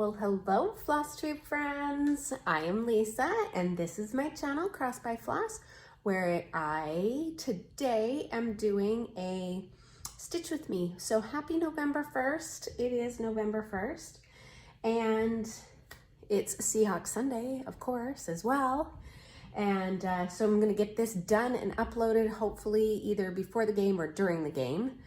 Well, hello Flosstube friends. I am Lisa and this is my channel Cross by Floss, where I today am doing a stitch with me. So happy November 1st. It is November 1st and it's Seahawk Sunday, of course, as well. And so I'm gonna get this done and uploaded hopefully either before the game or during the game.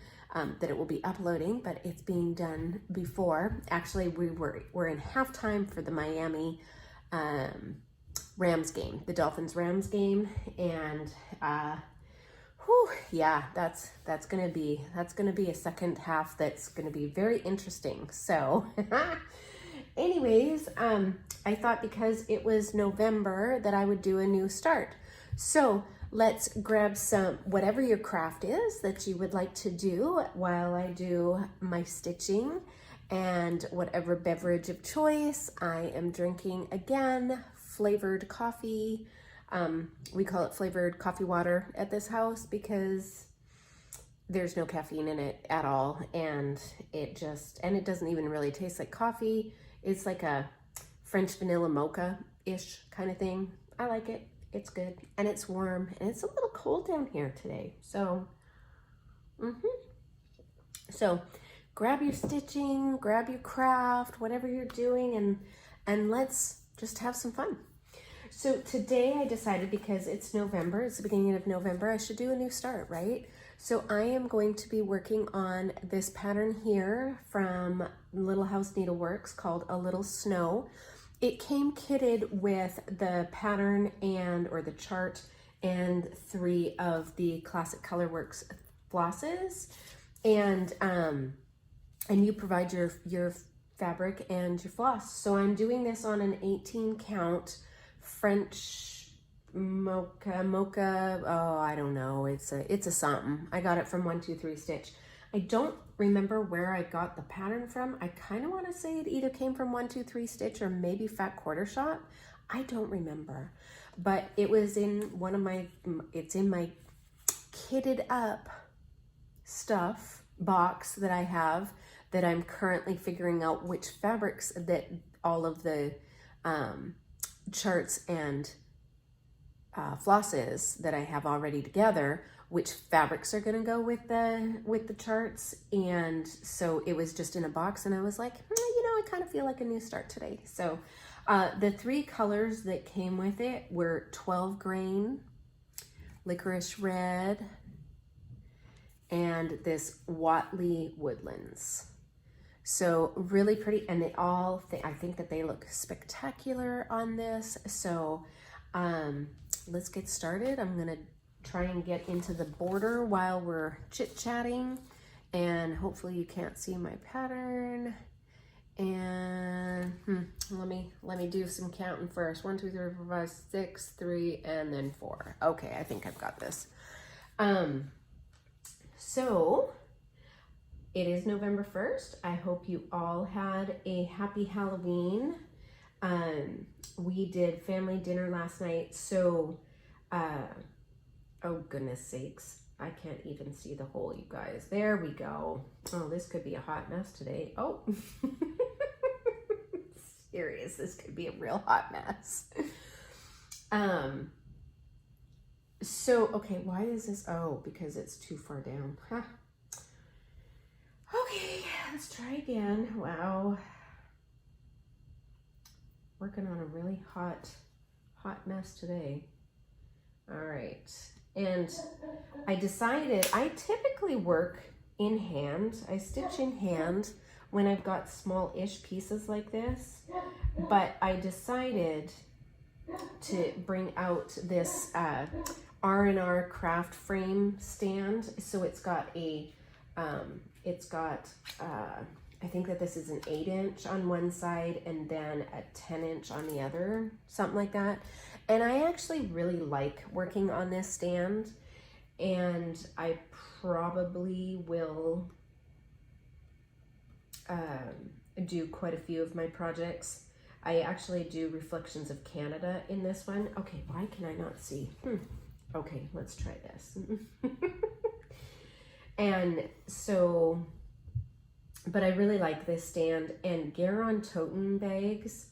That it will be uploading, but it's being done before. Actually, we're in halftime for the Miami Rams game, the Dolphins Rams game, and yeah, that's gonna be a second half that's gonna be very interesting. So, anyways, I thought because it was November that I would do a new start. So let's grab some, whatever your craft is that you would like to do while I do my stitching, and whatever beverage of choice. I am drinking, again, flavored coffee. We call it flavored coffee water at this house because there's no caffeine in it at all. And it doesn't even really taste like coffee. It's like a French vanilla mocha-ish kind of thing. I like it. It's good and it's warm and it's a little cold down here today. So, so grab your stitching, grab your craft, whatever you're doing, and let's just have some fun. So today I decided, because it's November, it's the beginning of November, I should do a new start, right? So I am going to be working on this pattern here from Little House Needleworks called A Little Snow. It came kitted with the pattern or the chart and 3 of the classic Colorworks flosses, and you provide your fabric and your floss. So I'm doing this on an 18 count French mocha. Oh, I don't know. It's a something. I got it from 123 Stitch. I don't remember where I got the pattern from. I kind of want to say it either came from 123 Stitch or maybe Fat Quarter Shop. I don't remember, but it was in it's in my kitted up stuff box that I have, that I'm currently figuring out which fabrics that all of the charts and flosses that I have already together, which fabrics are going to go with the charts. And so it was just in a box and I was like, I kind of feel like a new start today. So the 3 colors that came with it were 12 grain, licorice red, and this Watley Woodlands. So really pretty, and I think that they look spectacular on this. So let's get started. I'm gonna try and get into the border while we're chit-chatting, and hopefully you can't see my pattern. And let me do some counting first. 1 2 3 4 5 6 3 and then 4. Okay, I think I've got this. So it is November 1st. I hope you all had a happy Halloween. We did family dinner last night, so oh goodness sakes, I can't even see the hole, you guys. There we go. Oh, this could be a hot mess today. Oh, serious, this could be a real hot mess. So, okay, why is this? Oh, because it's too far down. Huh. Okay, let's try again. Wow. Working on a really hot mess today. All right. And I decided, I typically work in hand. I stitch in hand when I've got small-ish pieces like this, but I decided to bring out this R&R craft frame stand. So it's got I think that this is an 8-inch on one side and then a 10-inch on the other, something like that. And I actually really like working on this stand, and I probably will do quite a few of my projects. I actually do Reflections of Canada in this one. Okay, why can I not see? Okay, let's try this. And so But I really like this stand. And Garon Toten bags,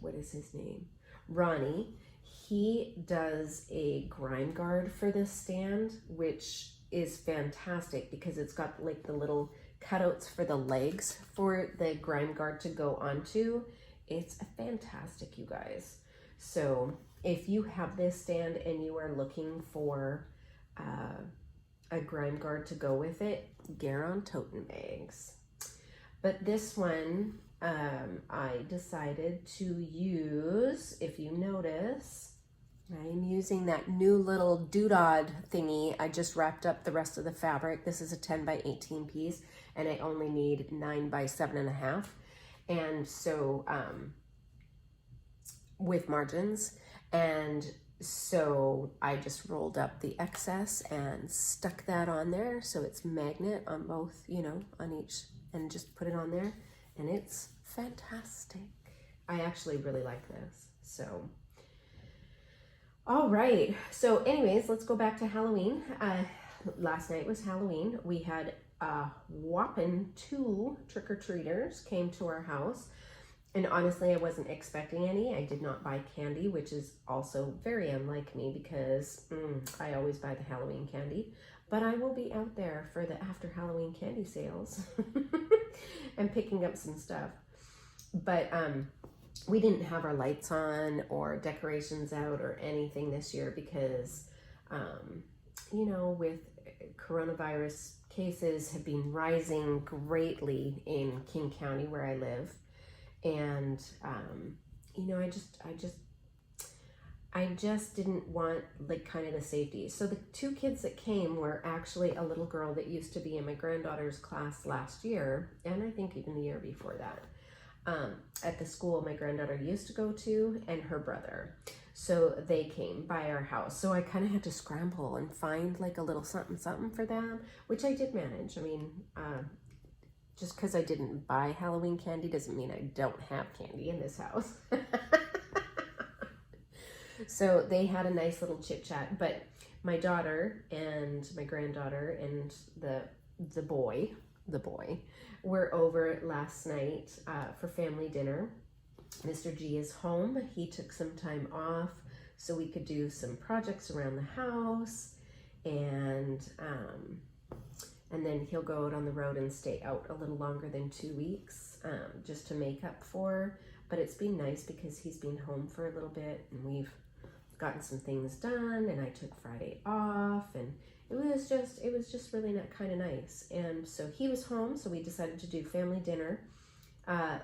what is his name? Ronnie. He does a grime guard for this stand, which is fantastic because it's got like the little cutouts for the legs for the grime guard to go onto. It's fantastic, you guys. So if you have this stand and you are looking for a grime guard to go with it, Garon Toten bags. But this one, I decided to use, if you notice, I am using that new little doodad thingy. I just wrapped up the rest of the fabric. This is a 10 by 18 piece, and I only need 9 by 7.5. And so, with margins. And so I just rolled up the excess and stuck that on there. So it's magnet on both, you know, on each, and just put it on there. And it's fantastic. I actually really like this. So, all right. So anyways, let's go back to Halloween. Last night was Halloween. We had a whopping 2 trick-or-treaters came to our house. And honestly, I wasn't expecting any. I did not buy candy, which is also very unlike me because I always buy the Halloween candy. But I will be out there for the after Halloween candy sales and picking up some stuff. But we didn't have our lights on or decorations out or anything this year because, you know, with coronavirus cases have been rising greatly in King County where I live. And, you know, I just didn't want like kind of the safety. So the 2 kids that came were actually a little girl that used to be in my granddaughter's class last year. And I think even the year before that, at the school my granddaughter used to go to, and her brother. So they came by our house. So I kind of had to scramble and find like a little something for them, which I did manage. I mean, just because I didn't buy Halloween candy doesn't mean I don't have candy in this house. So they had a nice little chit chat, but my daughter and my granddaughter and the boy were over last night for family dinner. Mr. G is home. He took some time off so we could do some projects around the house, and then he'll go out on the road and stay out a little longer than 2 weeks, just to make up for. But it's been nice because he's been home for a little bit, and we've gotten some things done, and I took Friday off, and it was just really kind of nice. And so he was home, so we decided to do family dinner.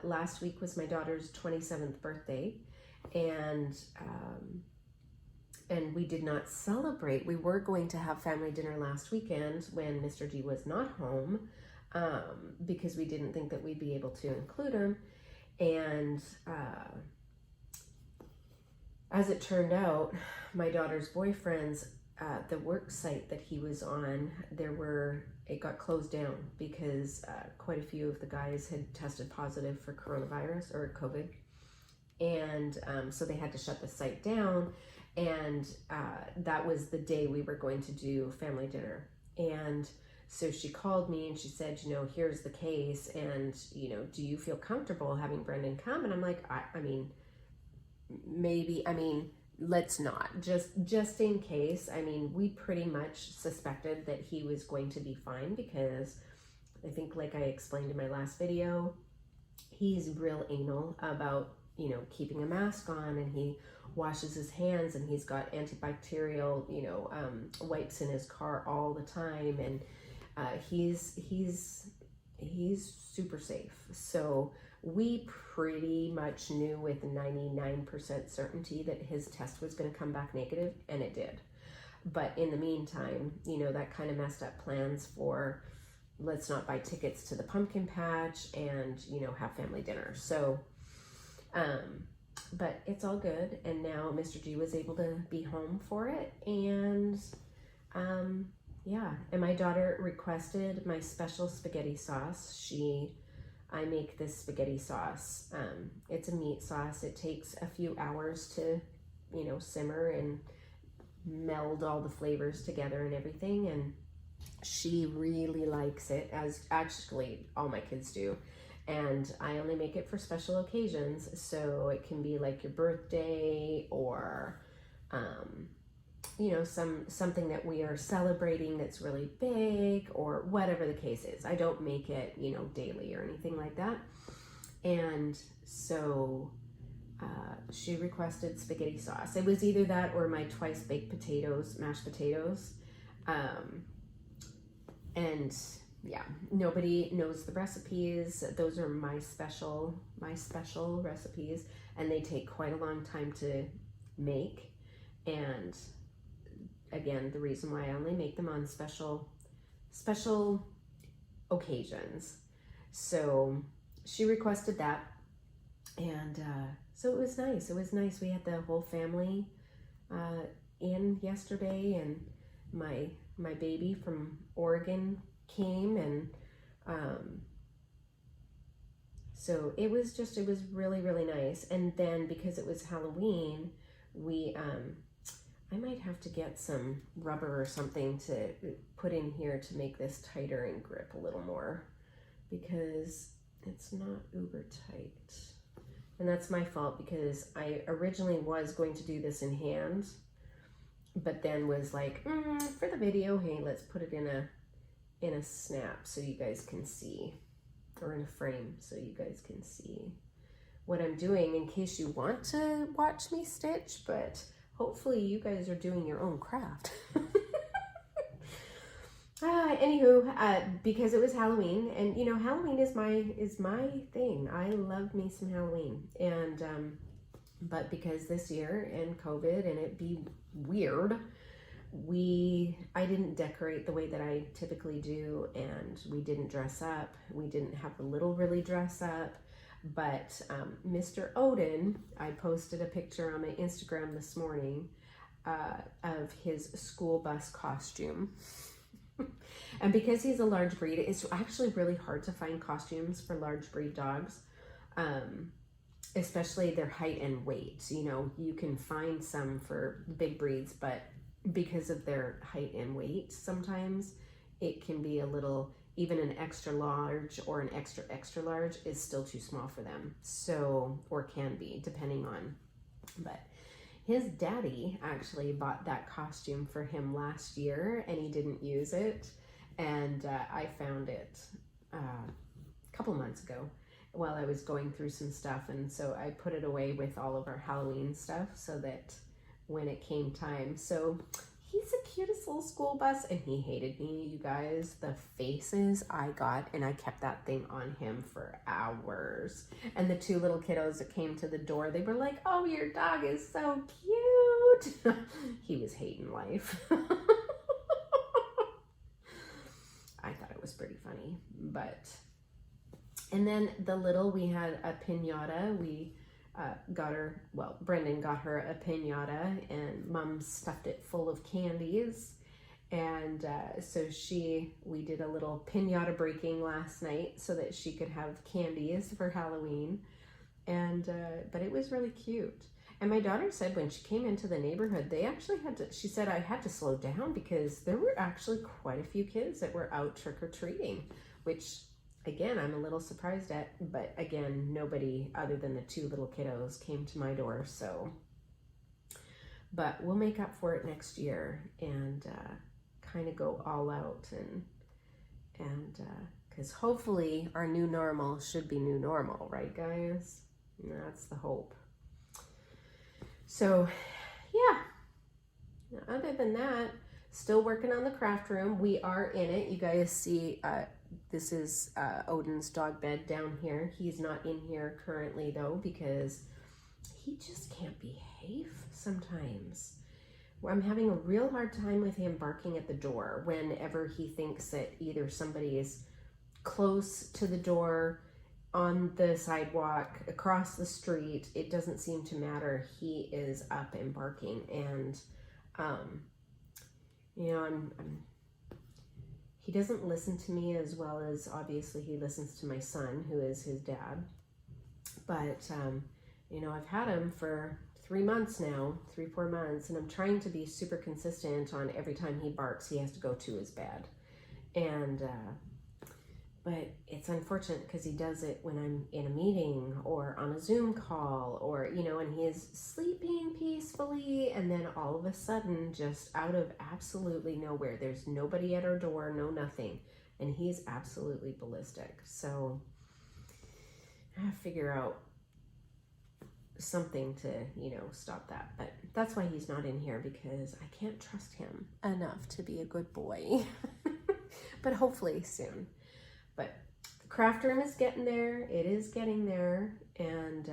Last week was my daughter's 27th birthday, and we did not celebrate. We were going to have family dinner last weekend when Mr. G was not home, because we didn't think that we'd be able to include him. And as it turned out, my daughter's boyfriend's, the work site that he was on, it got closed down because quite a few of the guys had tested positive for coronavirus or COVID. And so they had to shut the site down. And that was the day we were going to do family dinner. And so she called me and she said, you know, here's the case, and, you know, do you feel comfortable having Brendan come? And I'm like, I mean, maybe, I mean, let's not, just in case. I mean, we pretty much suspected that he was going to be fine because I think, like I explained in my last video, he's real anal about, you know, keeping a mask on, and he washes his hands, and he's got antibacterial, you know, wipes in his car all the time, and he's super safe. So we pretty much knew with 99% certainty that his test was going to come back negative, and it did. But in the meantime, you know, that kind of messed up plans for, let's not buy tickets to the pumpkin patch and, you know, have family dinner. So, but it's all good. And now Mr. G was able to be home for it. And, yeah. And my daughter requested my special spaghetti sauce. I make this spaghetti sauce. It's a meat sauce. It takes a few hours to, you know, simmer and meld all the flavors together and everything. And She really likes it, as actually all my kids do. And I only make it for special occasions. So it can be like your birthday or, you know, something that we are celebrating that's really big or whatever the case is. I don't make it, you know, daily or anything like that. And so she requested spaghetti sauce. It was either that or my twice baked potatoes, mashed potatoes. And yeah, nobody knows the recipes. Those are my special recipes, and they take quite a long time to make. And again, the reason why I only make them on special occasions. So she requested that, and so it was nice. It was nice. We had the whole family in yesterday, and my baby from Oregon came, and so it was really, really nice. And then because it was Halloween, we I might have to get some rubber or something to put in here to make this tighter and grip a little more, because it's not uber tight. And that's my fault, because I originally was going to do this in hand, but then was like, for the video, hey, let's put it in a snap so you guys can see, or in a frame so you guys can see what I'm doing in case you want to watch me stitch, but hopefully you guys are doing your own craft. Anywho, because it was Halloween, and you know, Halloween is my thing. I love me some Halloween, and but because this year and COVID and it be weird, I didn't decorate the way that I typically do, and we didn't dress up. We didn't have the little really dress up, but Mr. Odin, I posted a picture on my Instagram this morning of his school bus costume. And because he's a large breed, it's actually really hard to find costumes for large breed dogs, especially their height and weight. You know, you can find some for big breeds, but because of their height and weight, sometimes it can be a little, even an extra large or an extra large is still too small for them. So, or can be, depending on, but his daddy actually bought that costume for him last year, and he didn't use it. And I found it a couple months ago while I was going through some stuff. And so I put it away with all of our Halloween stuff so that when it came time. So he's the cutest little school bus, and he hated me, you guys. The faces I got, and I kept that thing on him for hours. And the two little kiddos that came to the door, they were like, oh, your dog is so cute. He was hating life. I thought it was pretty funny, but, and then the little, we had a piñata. We got her, well, Brendan got her a piñata, and Mom stuffed it full of candies. And so we did a little piñata breaking last night so that she could have candies for Halloween. And, but it was really cute. And my daughter said when she came into the neighborhood, they actually she said I had to slow down because there were actually quite a few kids that were out trick-or-treating, which again, I'm a little surprised at, but again, nobody other than the two little kiddos came to my door. So, but we'll make up for it next year and kind of go all out, and because hopefully our new normal should be new normal, right guys? And that's the hope. So yeah, other than that, still working on the craft room. We are in it. You guys see, this is Odin's dog bed down here. He's not in here currently though, because he just can't behave sometimes. I'm having a real hard time with him barking at the door whenever he thinks that either somebody is close to the door, on the sidewalk, across the street. It doesn't seem to matter. He is up and barking, and you know, he doesn't listen to me as well as obviously he listens to my son, who is his dad. But you know, I've had him for 3 months now, 3-4 months, and I'm trying to be super consistent on every time he barks, he has to go to his bed. And, but it's unfortunate because he does it when I'm in a meeting or on a Zoom call or, you know, and he is sleeping peacefully. And then all of a sudden, just out of absolutely nowhere, there's nobody at our door, no nothing. And he's absolutely ballistic. So I have to figure out something to, you know, stop that. But that's why he's not in here, because I can't trust him enough to be a good boy. But hopefully soon. But the craft room is getting there. It is getting there. And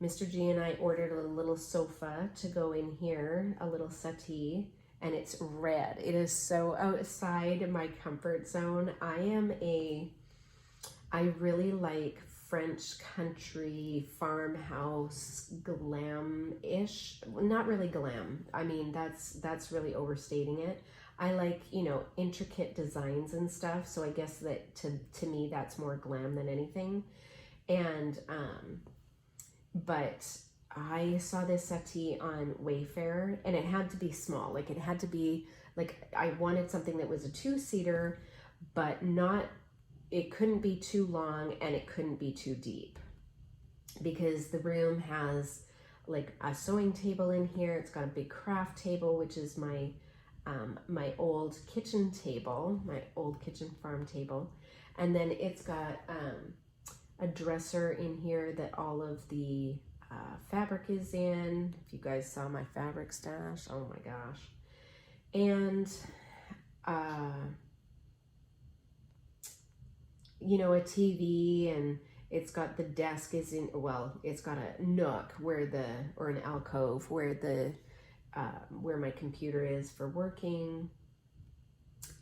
Mr. G and I ordered a little sofa to go in here, a little settee, and it's red. It is so outside my comfort zone. I really like French country farmhouse glam-ish. Not really glam. I mean, that's really overstating it. I like, you know, intricate designs and stuff. So I guess that to me, that's more glam than anything. And, but I saw this settee on Wayfair, and it had to be small. Like it had to be, like I wanted something that was a 2-seater, but not, it couldn't be too long and it couldn't be too deep, because the room has like a sewing table in here. It's got a big craft table, which is my old kitchen table, my old kitchen farm table. And then it's got a dresser in here that all of the fabric is in. If you guys saw my fabric stash, oh my gosh. And, you know, a TV, and it's got the desk is in, well, it's got a nook where or an alcove where my computer is for working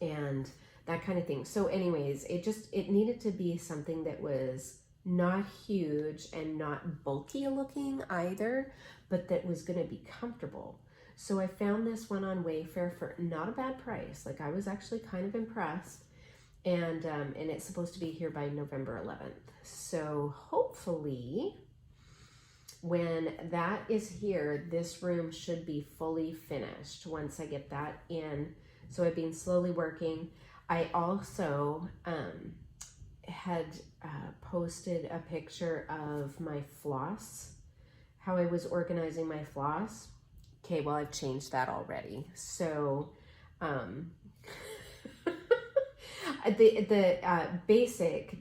and that kind of thing. So anyways, it needed to be something that was not huge and not bulky looking either, but that was going to be comfortable. So I found this one on Wayfair for not a bad price. Like I was actually kind of impressed. And it's supposed to be here by November 11th. So hopefully when that is here, this room should be fully finished once I get that in. So I've been slowly working. I also had posted a picture of my floss, how I was organizing my floss. Okay, well, I've changed that already. So the basic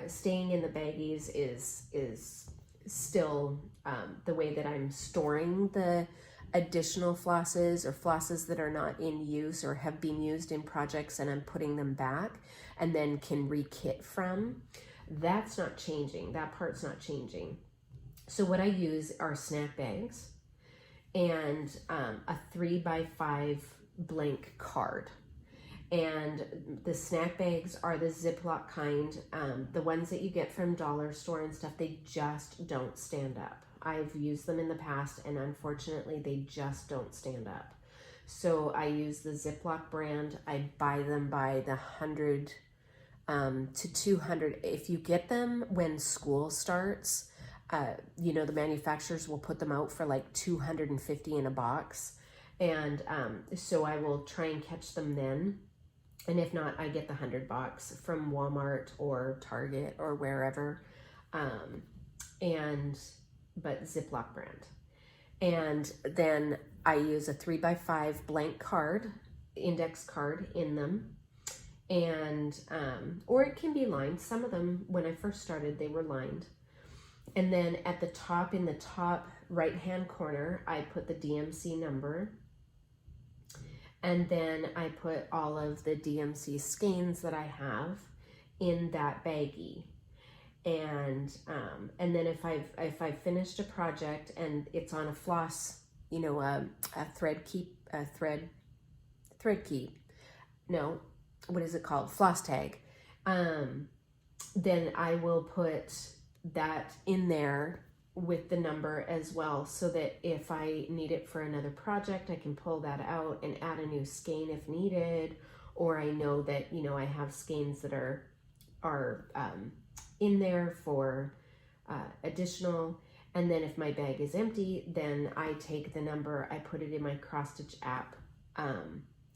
staying in the baggies is still the way that I'm storing the additional flosses or flosses that are not in use or have been used in projects, and I'm putting them back and then can re-kit from. That's not changing. That part's not changing. So what I use are snack bags and a 3x5 blank card. And the snack bags are the Ziploc kind. The ones that you get from dollar store and stuff, they just don't stand up. I've used them in the past, and unfortunately, they just don't stand up. So I use the Ziploc brand. I buy them by the 100 to 200. If you get them when school starts, you know, the manufacturers will put them out for like $250 in a box. And so I will try and catch them then. And if not, I get the 100 box from Walmart or Target or wherever. But Ziploc brand. And then I use a 3x5 blank card, index card in them. And, or it can be lined. Some of them, when I first started, they were lined. And then at the top, in the top right-hand corner, I put the DMC number. And then I put all of the DMC skeins that I have in that baggie. And then if I've finished a project and it's on a floss, you know, a thread keep, no, what is it called? Floss tag. Then I will put that in there with the number as well, so that if I need it for another project, I can pull that out and add a new skein if needed, or I know that, you know, I have skeins that are in there for additional. And then if my bag is empty, then I take the number, I put it in my cross stitch app,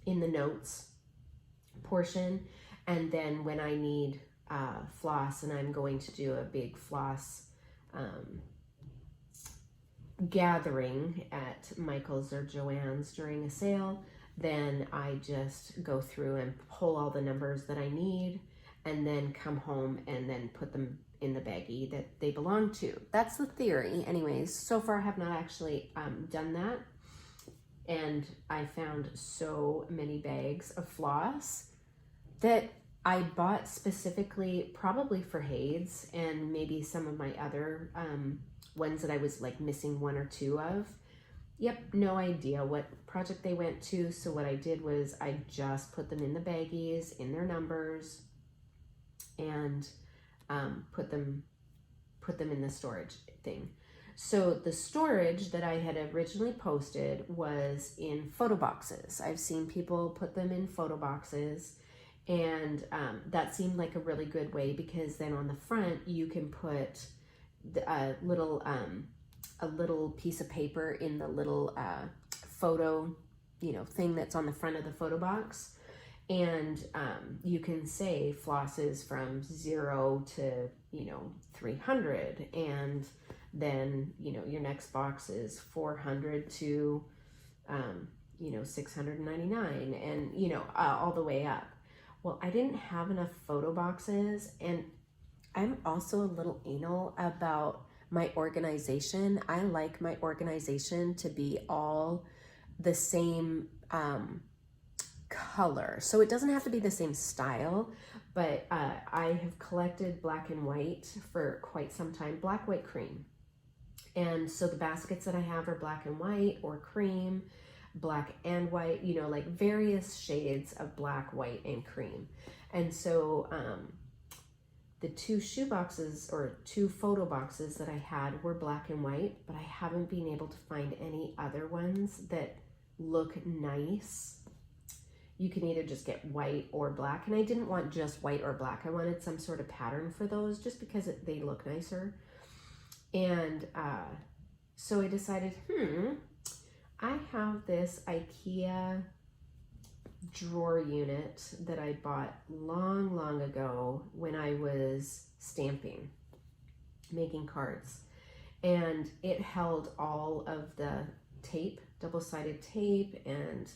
in the notes portion. And then when I need floss and I'm going to do a big floss gathering at Michael's or Joann's during a sale, then I just go through and pull all the numbers that I need and then come home and then put them in the baggie that they belong to. That's the theory. Anyways, so far I have not actually done that. And I found so many bags of floss that I bought specifically probably for Hayes and maybe some of my other ones that I was like missing one or two of. Yep, no idea what project they went to. So what I did was I just put them in the baggies, in their numbers, and put them in the storage thing. So the storage that I had originally posted was in photo boxes. I've seen people put them in photo boxes, and that seemed like a really good way, because then on the front you can put a little piece of paper in the little photo, thing that's on the front of the photo box. And you can say flosses from 0 to 300, and then your next box is 400 to 699, and all the way up. Well, I didn't have enough photo boxes, and I'm also a little anal about my organization. I like my organization to be all the same color. So it doesn't have to be the same style, but I have collected black and white for quite some time, black, white, cream. And so the baskets that I have are black and white or cream, black and white, like various shades of black, white, and cream. And so the 2 shoe boxes or 2 photo boxes that I had were black and white, but I haven't been able to find any other ones that look nice. You can either just get white or black, and I didn't want just white or black. I wanted some sort of pattern for those just because they look nicer. And so I decided, I have this IKEA drawer unit that I bought long ago when I was stamping, making cards. And it held all of the tape, double-sided tape, and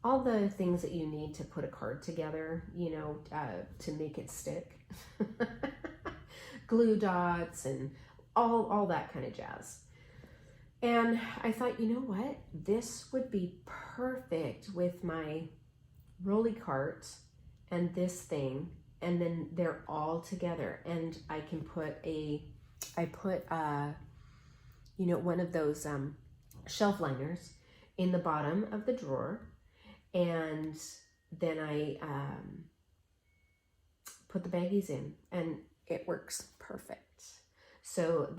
all the things that you need to put a card together, to make it stick. Glue dots and all that kind of jazz. And I thought, you know what? This would be perfect with my rolly cart and this thing, and then they're all together. And I can put one of those shelf liners in the bottom of the drawer, and then I put the baggies in, and it works perfect. So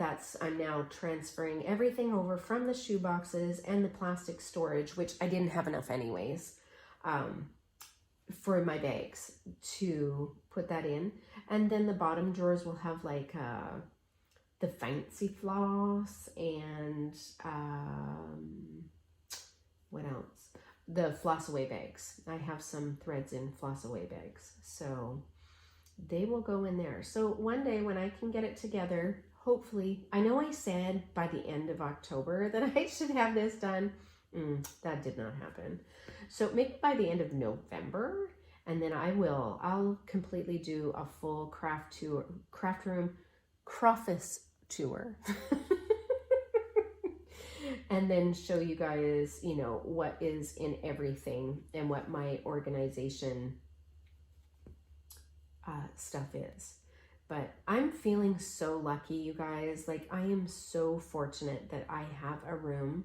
I'm now transferring everything over from the shoe boxes and the plastic storage, which I didn't have enough anyways, for my bags, to put that in. And then the bottom drawers will have like the fancy floss and what else? The floss away bags. I have some threads in floss away bags, so they will go in there. So one day when I can get it together, hopefully, I know I said by the end of October that I should have this done. That did not happen. So maybe by the end of November, and then I'll completely do a full craft room crawfish tour. And then show you guys, what is in everything and what my organization stuff is. But I'm feeling so lucky, you guys. Like, I am so fortunate that I have a room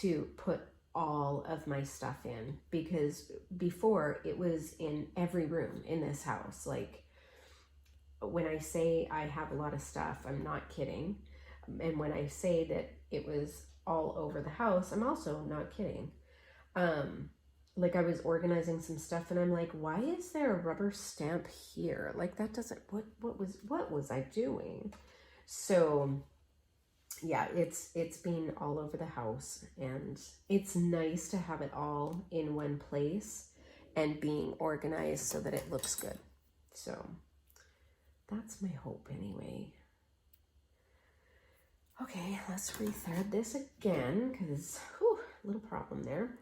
to put all of my stuff in, because before it was in every room in this house. Like, when I say I have a lot of stuff, I'm not kidding. And when I say that it was all over the house, I'm also not kidding. Like, I was organizing some stuff and I'm like, why is there a rubber stamp here? Like, that doesn't, what was I doing? So yeah, it's been all over the house, and it's nice to have it all in one place and being organized so that it looks good. So that's my hope anyway. Okay, let's rethread this again because a little problem there.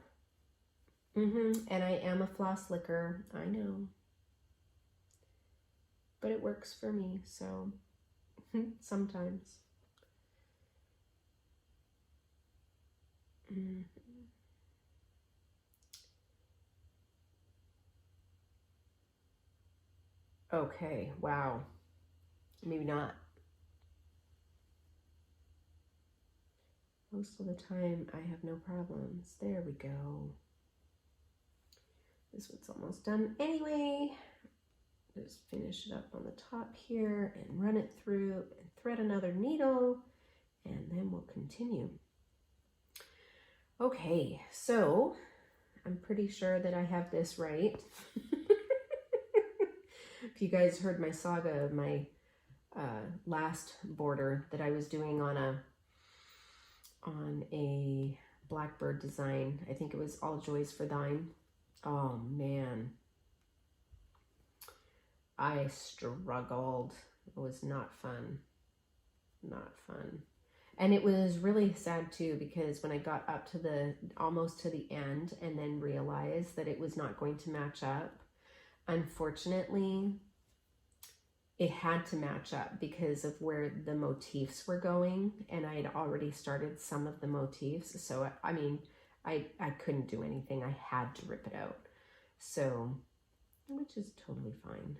And I am a floss licker, I know, but it works for me, so sometimes. Okay, wow, maybe not. Most of the time I have no problems. There we go. This one's almost done anyway. Just finish it up on the top here and run it through and thread another needle, and then we'll continue. Okay, so I'm pretty sure that I have this right. If you guys heard my saga of my last border that I was doing on a blackbird design, I think it was All Joys for Thine. Oh man, I struggled. It was not fun. Not fun. And it was really sad too, because when I got up to almost to the end and then realized that it was not going to match up, unfortunately, it had to match up because of where the motifs were going, and I had already started some of the motifs. So, I mean, I couldn't do anything. I had to rip it out. So, which is totally fine.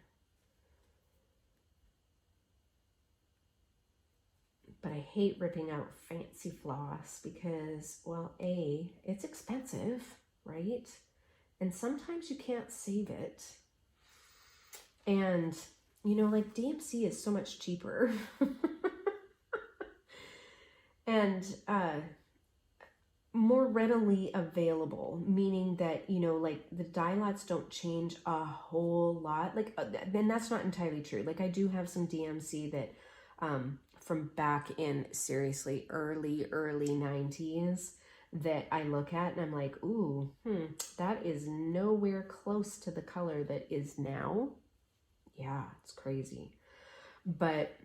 But I hate ripping out fancy floss because, well, A, it's expensive, right? And sometimes you can't save it. And, you know, like DMC is so much cheaper. And more readily available, meaning that, you know, like the dye lots don't change a whole lot. Like, and that's not entirely true. Like, I do have some DMC that from back in seriously early 90s that I look at and I'm like, ooh, that is nowhere close to the color that is now. Yeah, it's crazy. But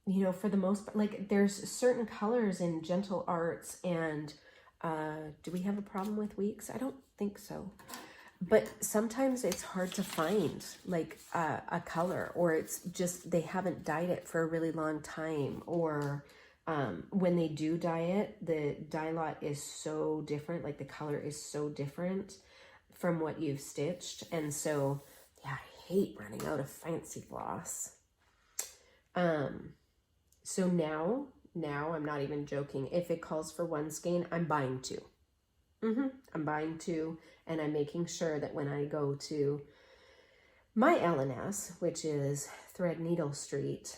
you know, for the most part, like there's certain colors in Gentle Arts, and do we have a problem with weeks? I don't think so. But sometimes it's hard to find like a color, or it's just they haven't dyed it for a really long time, or when they do dye it, the dye lot is so different, like the color is so different from what you've stitched. And so, yeah, I hate running out of fancy floss. So now I'm not even joking. If it calls for one skein, I'm buying two. I'm buying two, and I'm making sure that when I go to my LNS, which is Threadneedle Street,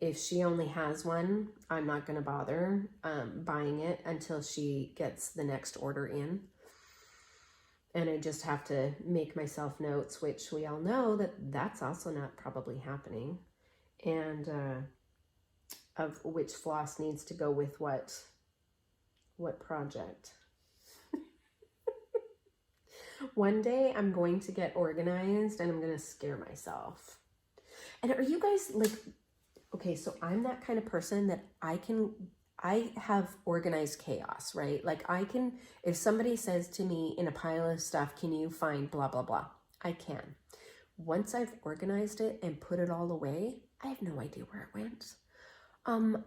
if she only has one, I'm not going to bother buying it until she gets the next order in. And I just have to make myself notes, which we all know that that's also not probably happening. And of which floss needs to go with what project. One day I'm going to get organized and I'm going to scare myself. And are you guys like, okay, so I'm that kind of person that I have organized chaos, right? Like I can, if somebody says to me in a pile of stuff, can you find blah, blah, blah? I can. Once I've organized it and put it all away, I have no idea where it went.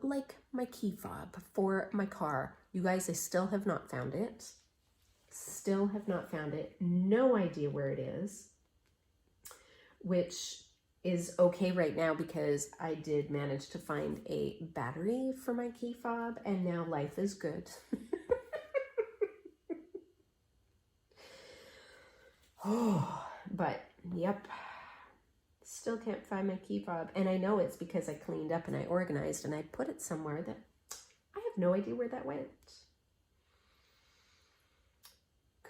Like my key fob for my car. You guys, I still have not found it. Still have not found it. No idea where it is. Which is okay right now because I did manage to find a battery for my key fob, and now life is good. Oh, but yep. Still can't find my key fob, and I know it's because I cleaned up and I organized and I put it somewhere that I have no idea where that went.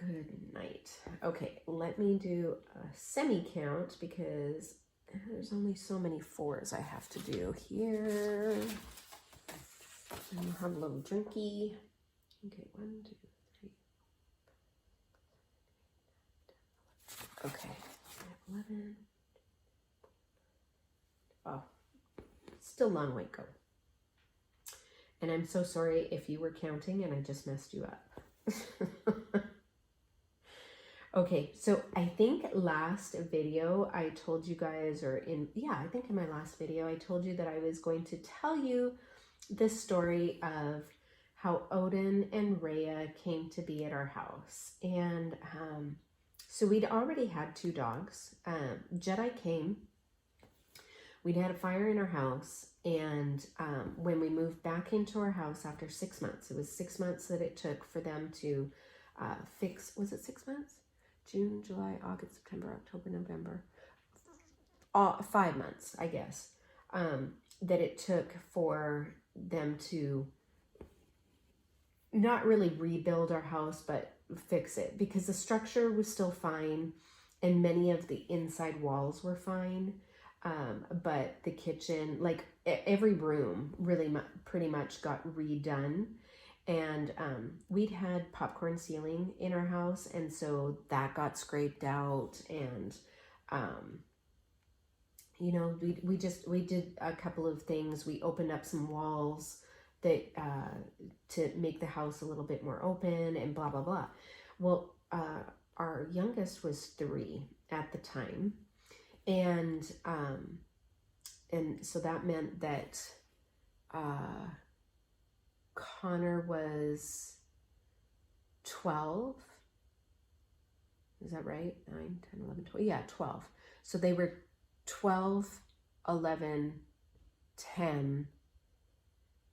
Good night. Okay, let me do a semi count because there's only so many 4s I have to do here. And we'll have a little drinky. Okay, 1, 2, 3. Okay, 11. Oh, still a long way to go. And I'm so sorry if you were counting and I just messed you up. Okay, so I think last video I told you guys, I think in my last video I told you that I was going to tell you the story of how Odin and Rhea came to be at our house. And so we'd already had 2 dogs. Jedi came. We'd had a fire in our house, and when we moved back into our house after 6 months, it was 6 months that it took for them to fix, was it 6 months? June, July, August, September, October, November, 5 months, I guess, that it took for them to not really rebuild our house, but fix it, because the structure was still fine and many of the inside walls were fine. But the kitchen, like every room really pretty much got redone. And we'd had popcorn ceiling in our house, and so that got scraped out. And you know, we did a couple of things. We opened up some walls that to make the house a little bit more open, and blah blah blah. Well, our youngest was 3 at the time, and so that meant that Connor was 12. Is that right? 9, 10, 11, 12. Yeah, 12. So they were 12, 11, 10,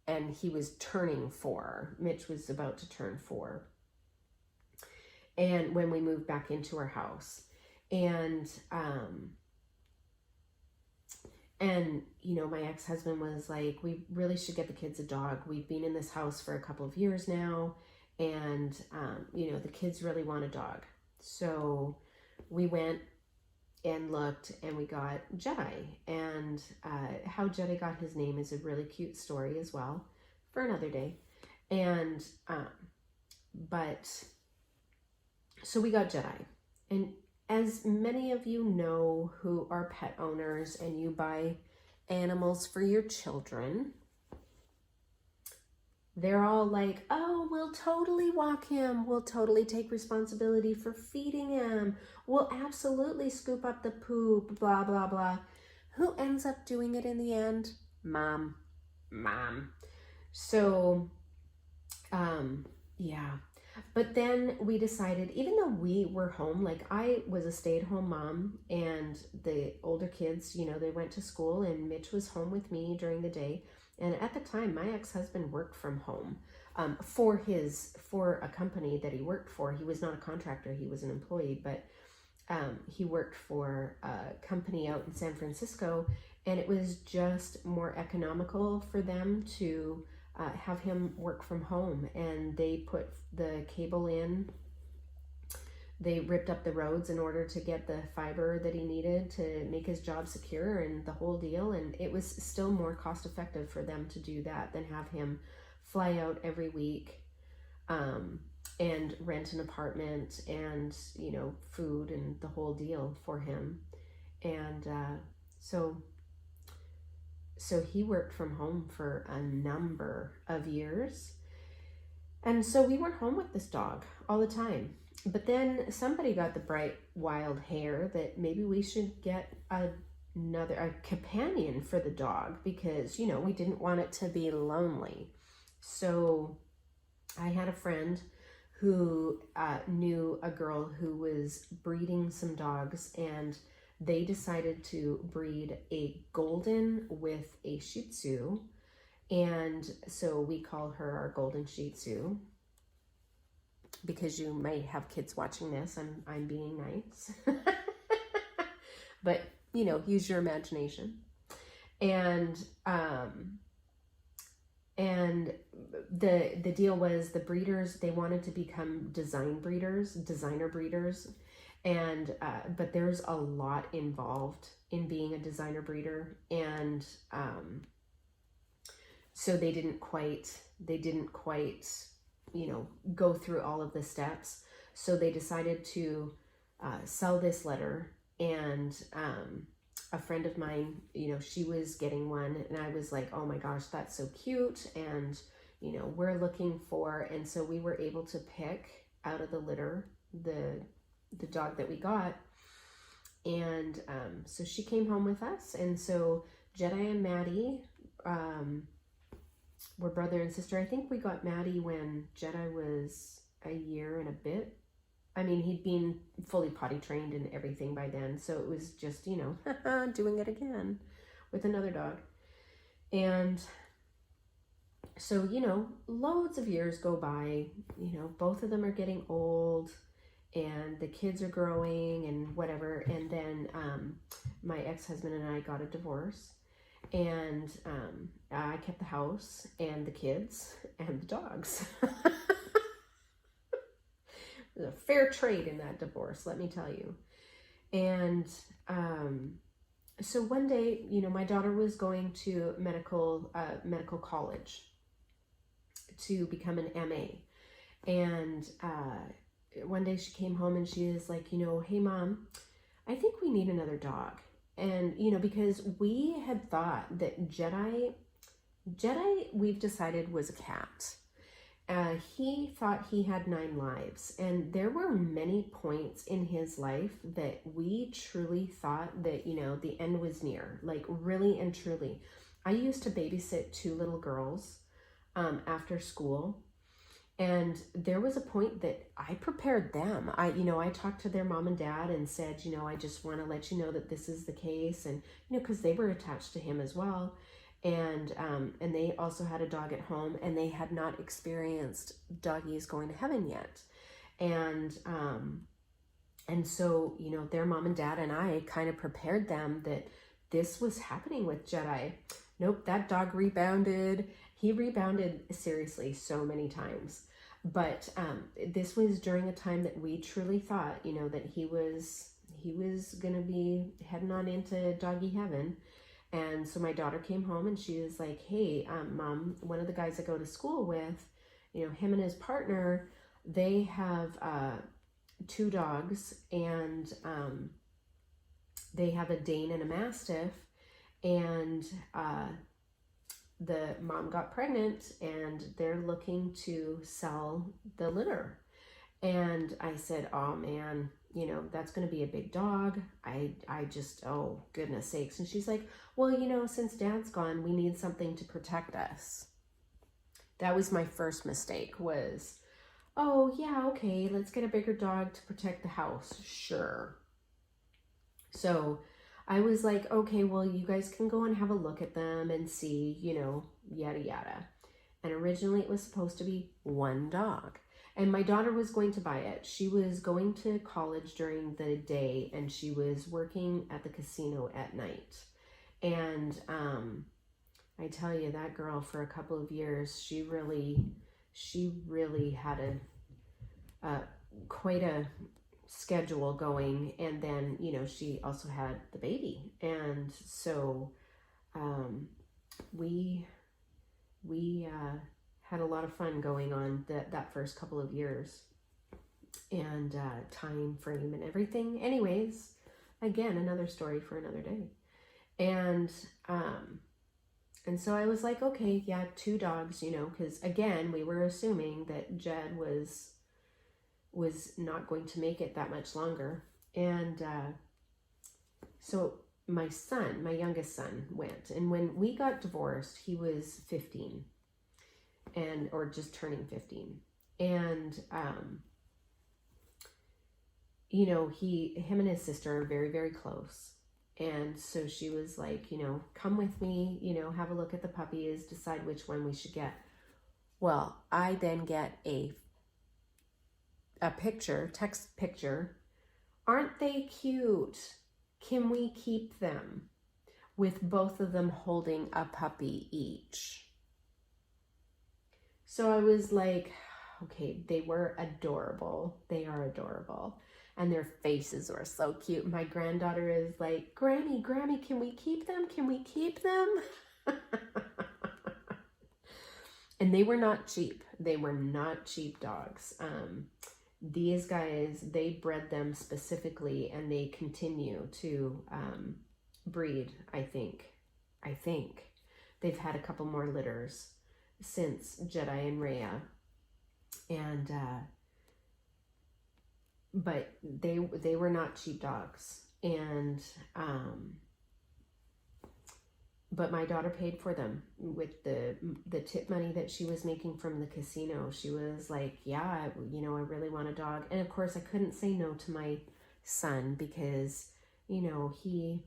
and he was turning 4. Mitch was about to turn 4. And when we moved back into our house, and you know, my ex-husband was like, we really should get the kids a dog. We've been in this house for a couple of years now, and you know, the kids really want a dog. So we went and looked, and we got Jedi. And how Jedi got his name is a really cute story as well, for another day. And but so we got Jedi. And as many of you know who are pet owners and you buy animals for your children, they're all like, oh, we'll totally walk him. We'll totally take responsibility for feeding him. We'll absolutely scoop up the poop, blah, blah, blah. Who ends up doing it in the end? Mom. So, yeah. But then we decided, even though we were home, like I was a stay-at-home mom, and the older kids, you know, they went to school, and Mitch was home with me during the day. And at the time, my ex-husband worked from home for a company that he worked for. He was not a contractor, he was an employee, but he worked for a company out in San Francisco, and it was just more economical for them to have him work from home. And they put the cable in, they ripped up the roads in order to get the fiber that he needed to make his job secure, and the whole deal. And it was still more cost effective for them to do that than have him fly out every week and rent an apartment and, you know, food and the whole deal for him. And so he worked from home for a number of years. And so we were home with this dog all the time. But then somebody got the bright, wild hair that maybe we should get a companion for the dog, because, you know, we didn't want it to be lonely. So I had a friend who knew a girl who was breeding some dogs, and they decided to breed a golden with a Shih Tzu. And so we call her our golden Shih Tzu, because you might have kids watching this. I'm being nice. But, you know, use your imagination. And the deal was, the breeders, they wanted to become designer breeders. And but there's a lot involved in being a designer breeder, and so they didn't quite, you know, go through all of the steps. So they decided to sell this litter, and a friend of mine, you know, she was getting one, and I was like, oh my gosh, that's so cute, and you know, we're looking for, and so we were able to pick out of the litter the dog that we got. And so she came home with us, and so Jedi and Maddie were brother and sister. I think we got Maddie when Jedi was a year and a bit. I mean, he'd been fully potty trained and everything by then, so it was just, you know, doing it again with another dog. And so, you know, loads of years go by, you know, both of them are getting old, and the kids are growing and whatever. And then my ex-husband and I got a divorce, and I kept the house and the kids and the dogs. It was a fair trade in that divorce, let me tell you. And so one day, you know, my daughter was going to medical college to become an MA. And one day she came home and she was like, you know, hey mom, I think we need another dog. And, you know, because we had thought that Jedi, we've decided, was a cat. He thought he had 9 lives, and there were many points in his life that we truly thought that, you know, the end was near, like really and truly. I used to babysit 2 little girls after school, and there was a point that I prepared them. I talked to their mom and dad and said, you know, I just want to let you know that this is the case, and, you know, because they were attached to him as well. And they also had a dog at home, and they had not experienced doggies going to heaven yet. And so, you know, their mom and dad and I kind of prepared them that this was happening with Jedi. Nope, that dog rebounded. He rebounded seriously so many times. But this was during a time that we truly thought, you know, that he was going to be heading on into doggy heaven. And so my daughter came home and she was like, hey, mom, one of the guys I go to school with, you know, him and his partner, they have 2 dogs, and they have a Dane and a Mastiff, and the mom got pregnant, and they're looking to sell the litter. And I said, oh man, you know, that's going to be a big dog. I just, oh goodness sakes. And she's like, well, you know, since dad's gone, we need something to protect us. That was my first mistake, was, oh yeah, okay, let's get a bigger dog to protect the house. Sure. So I was like, okay, well, you guys can go and have a look at them and see, you know, yada, yada. And originally it was supposed to be 1 dog. And my daughter was going to buy it. She was going to college during the day, and she was working at the casino at night. And I tell you, that girl, for a couple of years, she really had quite a schedule going. And then, you know, she also had the baby. And so we had a lot of fun going on that first couple of years, and time frame and everything. Anyways, again, another story for another day. And so I was like, okay, yeah, 2 dogs, you know, because again, we were assuming that Jed was not going to make it that much longer. And so my youngest son went, and when we got divorced, he was 15. Or just turning 15. And, you know, him and his sister are very, very close. And so she was like, you know, come with me, you know, have a look at the puppies, decide which one we should get. Well, I then get a text picture. Aren't they cute? Can we keep them? With both of them holding a puppy each. So I was like, okay, they were adorable. They are adorable. and their faces were so cute. My granddaughter is like, Grammy, can we keep them? Can we keep them? And they were not cheap. They were not cheap dogs. These guys, they bred them specifically, and they continue to breed, I think. They've had a couple more litters since Jedi and Rhea. And, but they were not cheap dogs. And, but my daughter paid for them with the tip money that she was making from the casino. She was like, yeah, you know, I really want a dog. And of course I couldn't say no to my son because, you know, him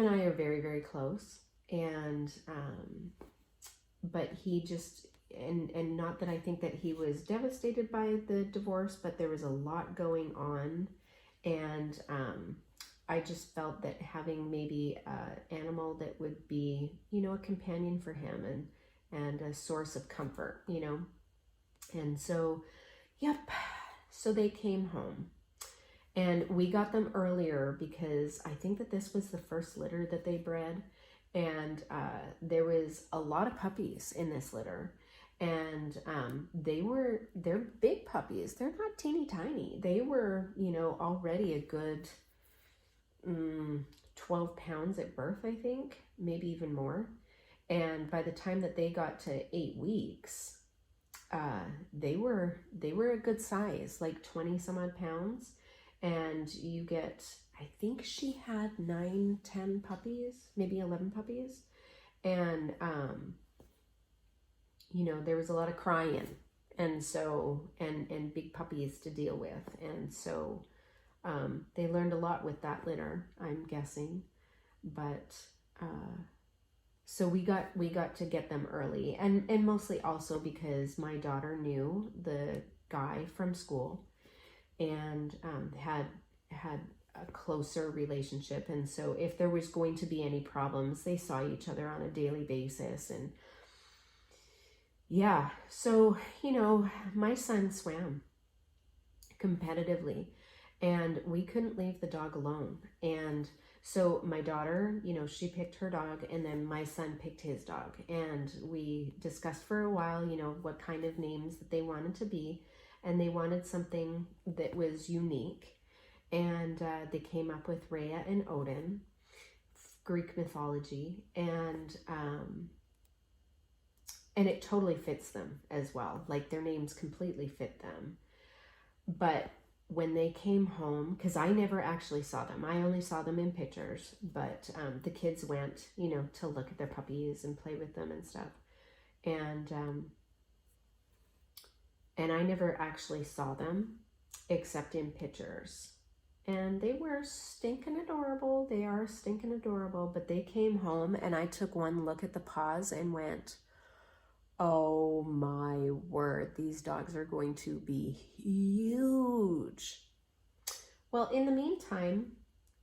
and I are very, very close. And, but he just, and not that I think that he was devastated by the divorce, but there was a lot going on. And, I just felt that having maybe an animal that would be, you know, a companion for him and a source of comfort, you know. And so, yep, so they came home. And we got them earlier because I think that this was the first litter that they bred. And there was a lot of puppies in this litter. And they're big puppies. They're not teeny tiny. They were, you know, already a good 12 pounds at birth, I think, maybe even more. And by the time that they got to 8 weeks, they were a good size, like 20 some odd pounds. And you get, I think she had 9, 10 puppies, maybe 11 puppies. And, you know, there was a lot of crying, and so, and big puppies to deal with. And so, they learned a lot with that litter, I'm guessing. But, so we got to get them early, and mostly also because my daughter knew the guy from school and, had a closer relationship. And so if there was going to be any problems, they saw each other on a daily basis. And yeah, so, you know, my son swam competitively, and we couldn't leave the dog alone. And so my daughter, you know, she picked her dog, and then my son picked his dog. And we discussed for a while, you know, what kind of names that they wanted to be. And they wanted something that was unique. And they came up with Rhea and Odin, Greek mythology. And it totally fits them as well. Like, their names completely fit them. But when they came home, because I never actually saw them, I only saw them in pictures, but the kids went, you know, to look at their puppies and play with them and stuff. And I never actually saw them except in pictures. And they were stinking adorable. They are stinking adorable. But they came home, and I took one look at the paws and went, oh my word, these dogs are going to be huge. Well, in the meantime,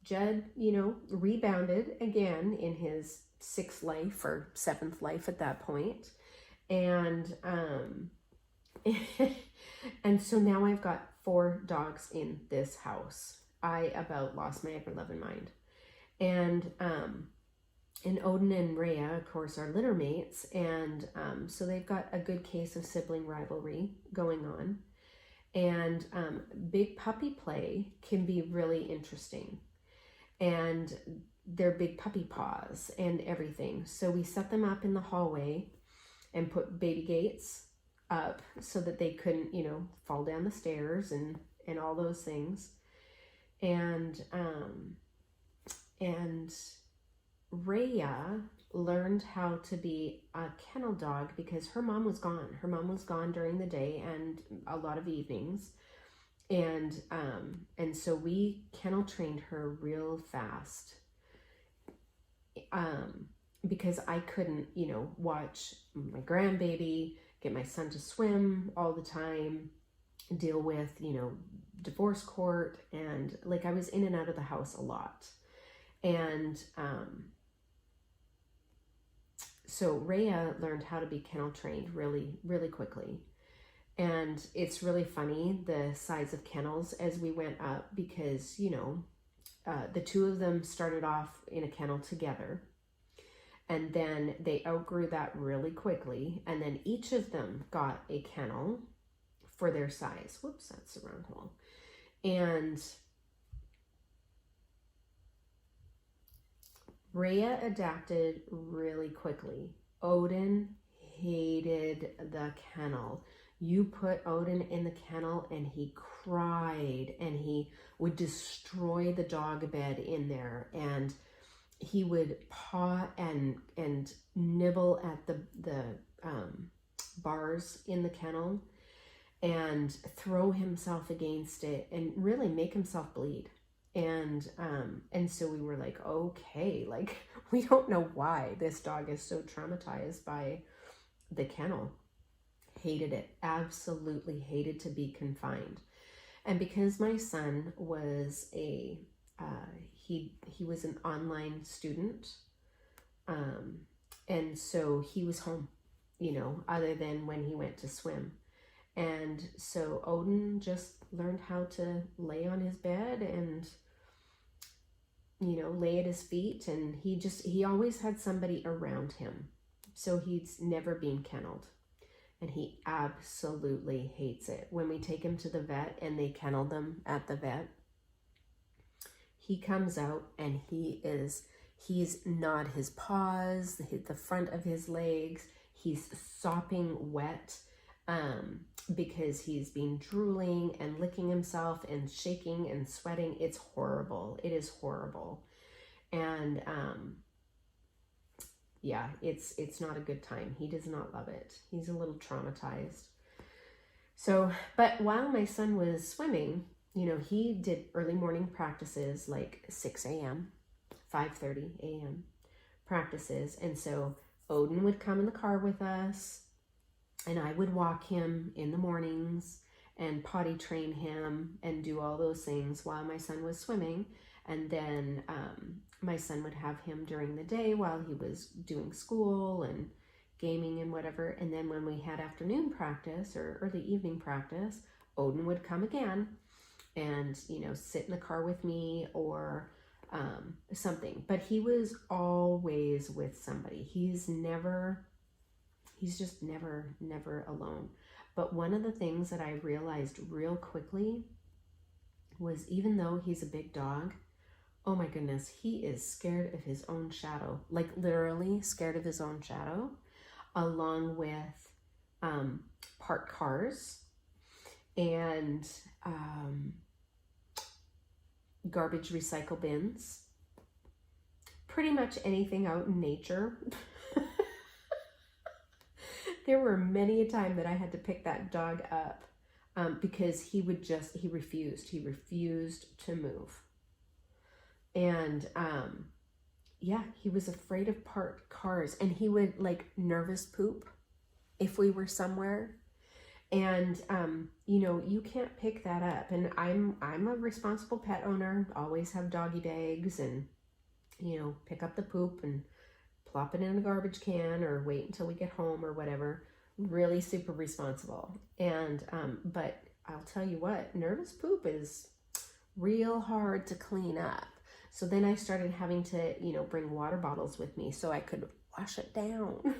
Jed, you know, rebounded again in his 6th life or 7th life at that point. And, and so now I've got 4 dogs in this house. I about lost my ever-loving mind. And Odin and Rhea, of course, are litter mates, and so they've got a good case of sibling rivalry going on. And big puppy play can be really interesting, and they're big puppy paws and everything. So we set them up in the hallway and put baby gates up so that they couldn't, you know, fall down the stairs and all those things. And Rhea learned how to be a kennel dog because her mom was gone. Her mom was gone during the day and a lot of evenings. And so we kennel trained her real fast. Because I couldn't, you know, watch my grandbaby, get my son to swim all the time, deal with, you know, divorce court, and like I was in and out of the house a lot. And so Rhea learned how to be kennel trained really, really quickly. And it's really funny, the size of kennels as we went up, because, you know, the two of them started off in a kennel together, and then they outgrew that really quickly, and then each of them got a kennel for their size. Whoops, that's the wrong hole. And Rhea adapted really quickly. Odin hated the kennel. You put Odin in the kennel and he cried, and he would destroy the dog bed in there, and he would paw and nibble at the bars in the kennel and throw himself against it and really make himself bleed. And so we were like, okay, like, we don't know why this dog is so traumatized by the kennel. Hated it, absolutely hated to be confined. And because my son was he was an online student, and so he was home, you know, other than when he went to swim. And so Odin just learned how to lay on his bed and, you know, lay at his feet, and he always had somebody around him. So he's never been kenneled. And he absolutely hates it. When we take him to the vet and they kennel them at the vet, he comes out and he's not his paws, the front of his legs. He's sopping wet because he's been drooling and licking himself and shaking and sweating. It's horrible. It is horrible. And yeah, it's not a good time. He does not love it. He's a little traumatized. So, but while my son was swimming, you know, he did early morning practices like 6 a.m., 5:30 a.m. practices. And so Odin would come in the car with us, and I would walk him in the mornings and potty train him and do all those things while my son was swimming. And then my son would have him during the day while he was doing school and gaming and whatever. And then when we had afternoon practice or early evening practice, Odin would come again and, you know, sit in the car with me or something. But he was always with somebody. He's just never alone. But one of the things that I realized real quickly was, even though he's a big dog, oh my goodness, he is scared of his own shadow, like literally scared of his own shadow, along with parked cars and garbage recycle bins, pretty much anything out in nature. There were many a time that I had to pick that dog up because he refused to move. And yeah, he was afraid of parked cars, and he would like nervous poop if we were somewhere. And you know, you can't pick that up. And I'm a responsible pet owner, always have doggy bags, and, you know, pick up the poop and plop it in a garbage can or wait until we get home or whatever. Really super responsible. And but I'll tell you what, nervous poop is real hard to clean up. So then I started having to, you know, bring water bottles with me so I could wash it down.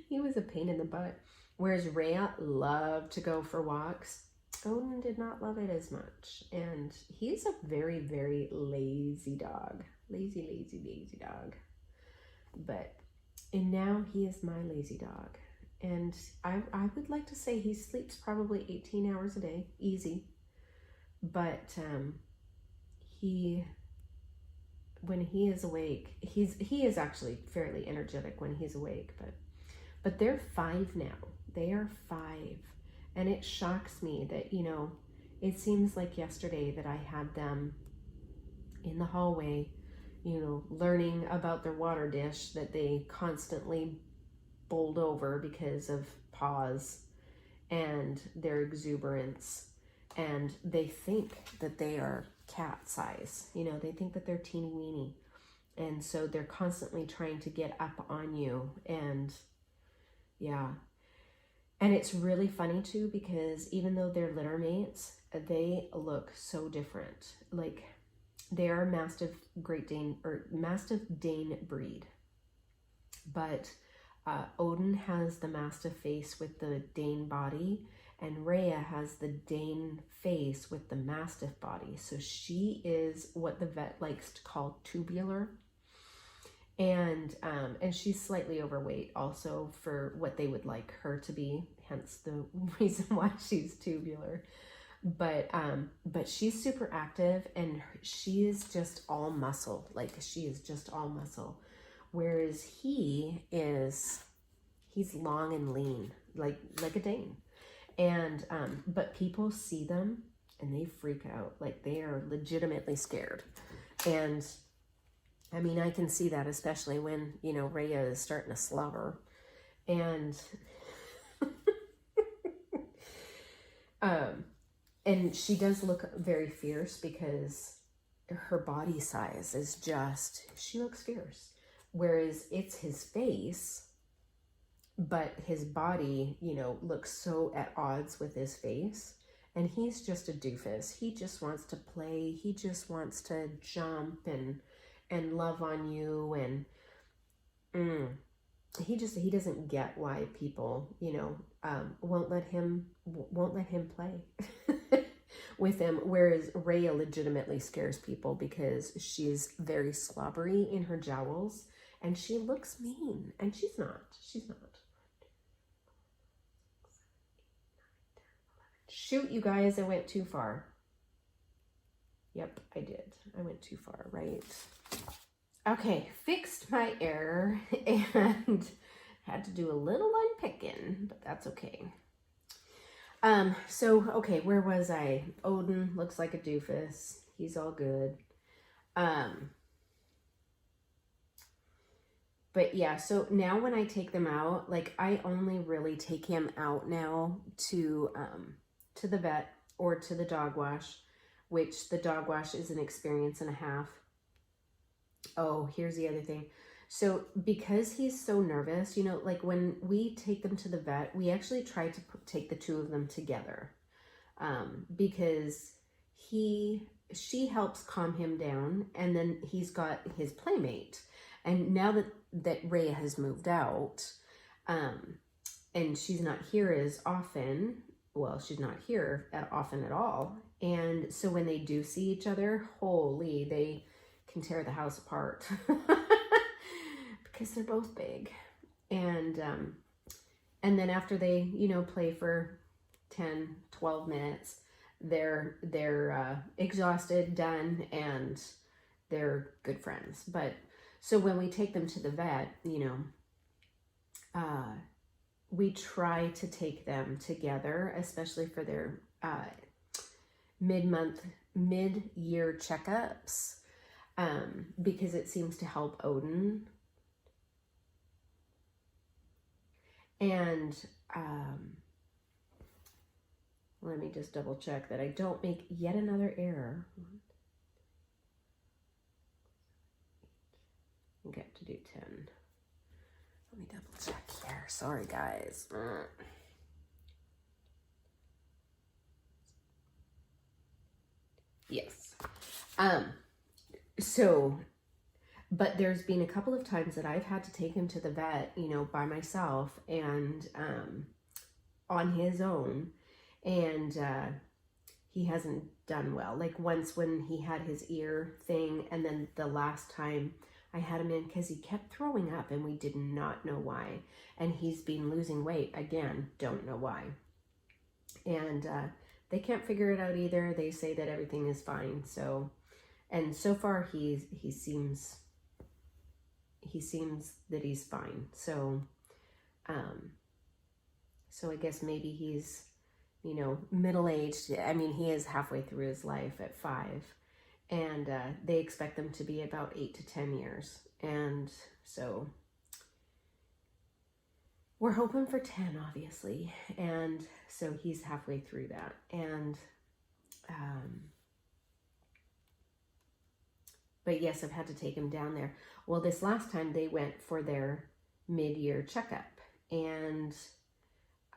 He was a pain in the butt. Whereas Rhea loved to go for walks, Odin did not love it as much. And he's a very, very lazy dog. Lazy dog. And now he is my lazy dog. And I would like to say he sleeps probably 18 hours a day, easy. But when he is awake, he is actually fairly energetic when he's awake. But they're 5 now. They are 5, and it shocks me that, you know, it seems like yesterday that I had them in the hallway, you know, learning about their water dish that they constantly bowled over because of paws and their exuberance. And they think that they are cat size, you know, they think that they're teeny weeny. And so they're constantly trying to get up on you. And yeah, And it's really funny too, because even though they're litter mates, they look so different. Like, they are Mastiff Great Dane or Mastiff Dane breed, but Odin has the Mastiff face with the Dane body, and Rhea has the Dane face with the Mastiff body. So she is what the vet likes to call tubular. And she's slightly overweight also for what they would like her to be, hence the reason why she's tubular. But she's super active, and she is just all muscle. Like, she is just all muscle. Whereas he's long and lean, like a Dane. And but people see them and they freak out. Like, they are legitimately scared. And I mean, I can see that, especially when, you know, Rhea is starting to slobber. And and she does look very fierce, because her body size is just, she looks fierce. Whereas it's his face, but his body, you know, looks so at odds with his face. And he's just a doofus. He just wants to play. He just wants to jump and love on you. And he doesn't get why people, you know, won't let him play with him. Whereas Rhea legitimately scares people, because she's very slobbery in her jowls, and she looks mean, and she's not. Shoot, you guys, I went too far. Yep, I did. I went too far, right? Okay, fixed my error and had to do a little unpicking, but that's okay. So, okay, where was I? Odin looks like a doofus. He's all good. But yeah, so now when I take them out, like, I only really take him out now to the vet or to the dog wash, which the dog wash is an experience and a half. Oh, here's the other thing. So because he's so nervous, you know, like, when we take them to the vet, we actually try to take the two of them together, because she helps calm him down, and then he's got his playmate. And now that Rhea has moved out, and she's not here as often, well, she's not here often at all. And so when they do see each other, holy, they can tear the house apart because they're both big. And then after they, you know, play for 10, 12 minutes, they're exhausted, done, and they're good friends. But so when we take them to the vet, you know, we try to take them together, especially for their mid-year checkups, because it seems to help Odin. And let me just double check that I don't make yet another error. I get to do 10. Let me double check here. Sorry, guys. Yes. So, but there's been a couple of times that I've had to take him to the vet, you know, by myself and on his own, and he hasn't done well. Like, once when he had his ear thing, and then the last time I had him in because he kept throwing up and we did not know why. And he's been losing weight again, don't know why. And they can't figure it out either. They say that everything is fine. So, and so far he seems that he's fine. So, so I guess maybe he's, you know, middle-aged. I mean, he is halfway through his life at 5. And they expect them to be about 8 to 10 years. And so we're hoping for 10, obviously. And so he's halfway through that. And, but yes, I've had to take him down there. Well, this last time they went for their mid-year checkup. And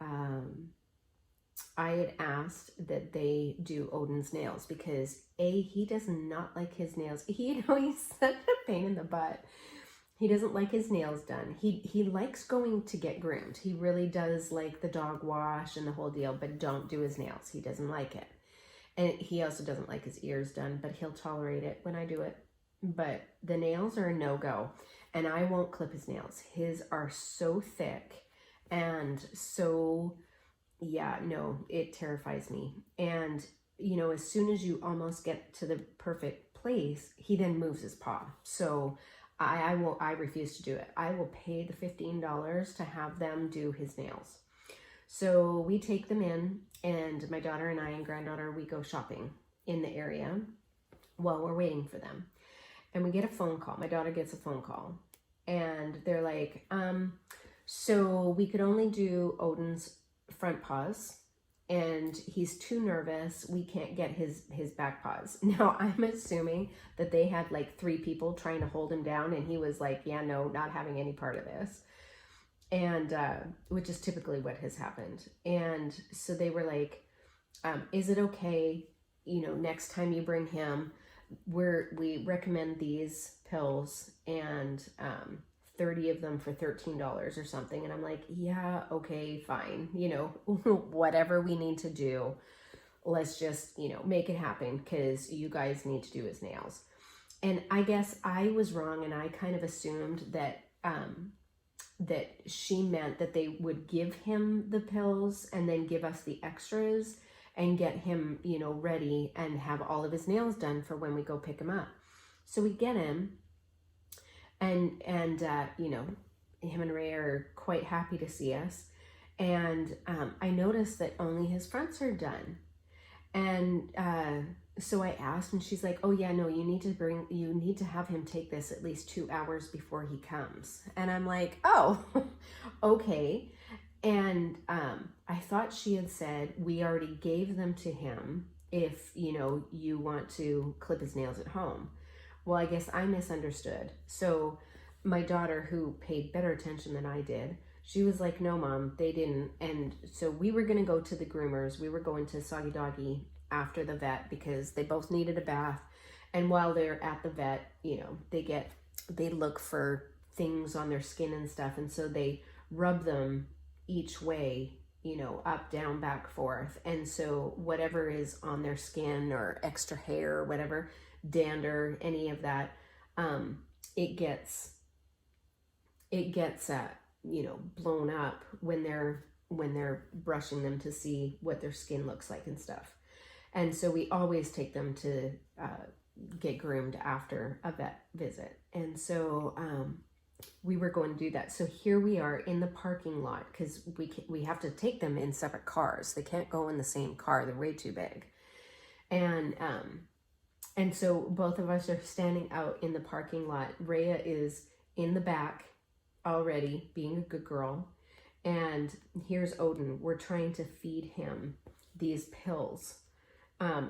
I had asked that they do Odin's nails because he does not like his nails. He's such a pain in the butt. He doesn't like his nails done. He likes going to get groomed. He really does like the dog wash and the whole deal, but don't do his nails. He doesn't like it. And he also doesn't like his ears done, but he'll tolerate it when I do it. But the nails are a no-go, and I won't clip his nails. His are so thick and so, yeah, no, it terrifies me. And, you know, as soon as you almost get to the perfect place, he then moves his paw. So I refuse to do it. I will pay the $15 to have them do his nails. So we take them in, and my daughter and I and granddaughter, we go shopping in the area while we're waiting for them. And we get a phone call. My daughter gets a phone call, and they're like, so we could only do Odin's front paws, and he's too nervous. We can't get his back paws. Now, I'm assuming that they had like 3 people trying to hold him down, and he was like, yeah, no, not having any part of this. And which is typically what has happened. And so they were like, is it okay, you know, next time you bring him, we recommend these pills, and 30 of them for $13 or something. And I'm like, yeah, okay, fine, you know, whatever we need to do, let's just, you know, make it happen, because you guys need to do his nails. And I guess I was wrong, and I kind of assumed that that she meant that they would give him the pills and then give us the extras and get him, you know, ready and have all of his nails done for when we go pick him up. So we get him, and you know, him and Ray are quite happy to see us. And I noticed that only his fronts are done. And so I asked, and she's like, oh yeah, no, you need to have him take this at least 2 hours before he comes. And I'm like, oh, okay. And I thought she had said we already gave them to him if, you know, you want to clip his nails at home. Well, I guess I misunderstood. So my daughter, who paid better attention than I did, she was like, no, Mom, they didn't. And so we were going to go to the groomers. We were going to Soggy Doggy after the vet because they both needed a bath. And while they're at the vet, you know, they look for things on their skin and stuff. And so they rub them each way, you know, up, down, back, forth. And so whatever is on their skin or extra hair or whatever, dander, any of that, it gets you know, blown up when they're brushing them to see what their skin looks like and stuff. And so we always take them to get groomed after a vet visit. And so we were going to do that. So here we are in the parking lot, because we have to take them in separate cars. They can't go in the same car. They're way too big. And so both of us are standing out in the parking lot. Rhea is in the back already, being a good girl. And here's Odin. We're trying to feed him these pills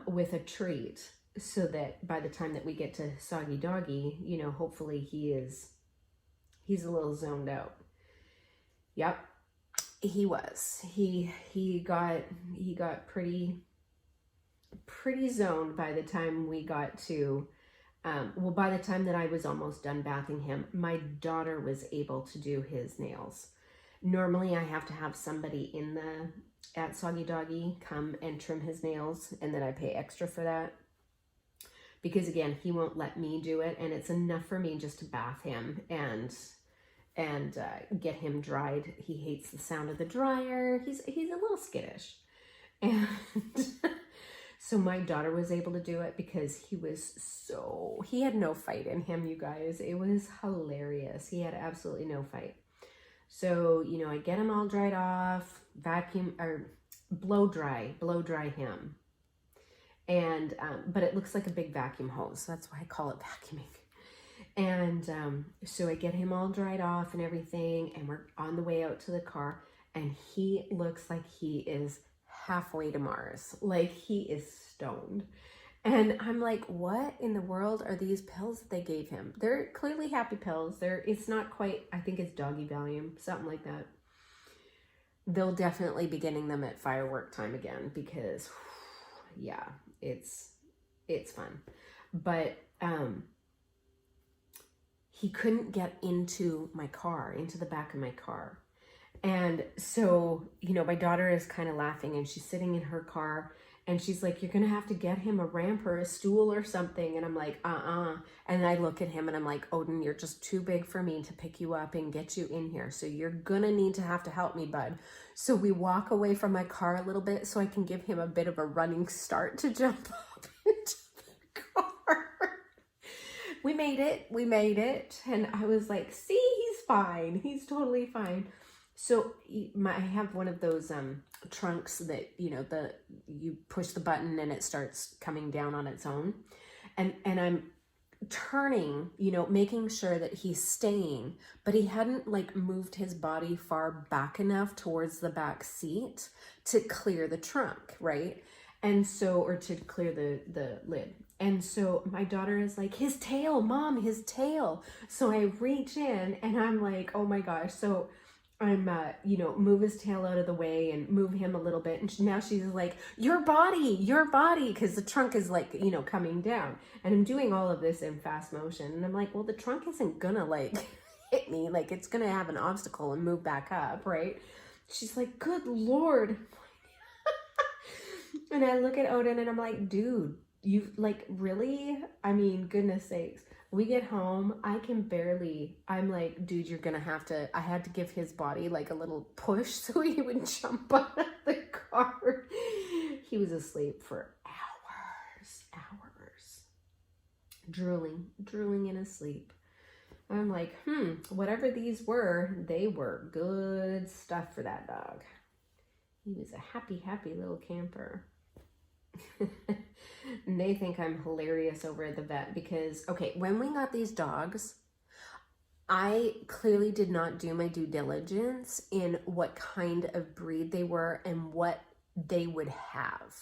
with a treat, so that by the time that we get to Soggy Doggy, you know, hopefully he's a little zoned out. Yep, he was. He got pretty zoned by the time we got to well, by the time that I was almost done bathing him, my daughter was able to do his nails. Normally I have to have somebody at Soggy Doggy come and trim his nails, and then I pay extra for that. Because again, he won't let me do it, and it's enough for me just to bath him and get him dried. He hates the sound of the dryer. He's a little skittish. And so my daughter was able to do it because he had no fight in him, you guys. It was hilarious. He had absolutely no fight. So, you know, I get him all dried off, vacuum or blow dry him. And, but it looks like a big vacuum hose. That's why I call it vacuuming. And so I get him all dried off and everything, and we're on the way out to the car, and he looks like he is halfway to Mars. Like he is stoned. And I'm like, what in the world are these pills that they gave him? They're clearly happy pills. It's not quite, I think it's doggy Valium, something like that. they'll definitely be getting them at firework time again because, yeah, it's fun. But he couldn't get into my car, into the back of my car. And so, you know, my daughter is kind of laughing and she's sitting in her car and she's like, you're going to have to get him a ramp or a stool or something. And I'm like, And I look at him and I'm like, Odin, you're just too big for me to pick you up and get you in here. So you're going to need to have to help me, bud. So we walk away from my car a little bit so I can give him a bit of a running start to jump up into the car. We made it. And I was like, see, he's fine. He's totally fine. So I have one of those trunks that, you know, you push the button and it starts coming down on its own. And I'm turning, you know, making sure that he's staying, but he hadn't like moved his body far back enough towards the back seat to clear the trunk, right? And so, or to clear the lid. And so my daughter is like, his tail, Mom, his tail. So I reach in and I'm like, oh my gosh. So I'm, you know, move his tail out of the way and move him a little bit. And now she's like, your body, because the trunk is like, you know, coming down. And I'm doing all of this in fast motion. And I'm like, well, the trunk isn't gonna like hit me. Like it's gonna have an obstacle and move back up, right? She's like, good Lord. And I look at Odin and I'm like, dude, you like really? I mean, goodness sakes. We get home, I'm like, dude, you're gonna have to, I had to give his body like a little push so he would jump out of the car. He was asleep for hours, drooling in his sleep. I'm like, whatever these were, they were good stuff for that dog. He was a happy little camper. And they think I'm hilarious over at the vet because, okay, when we got these dogs, I clearly did not do my due diligence in what kind of breed they were and what they would have.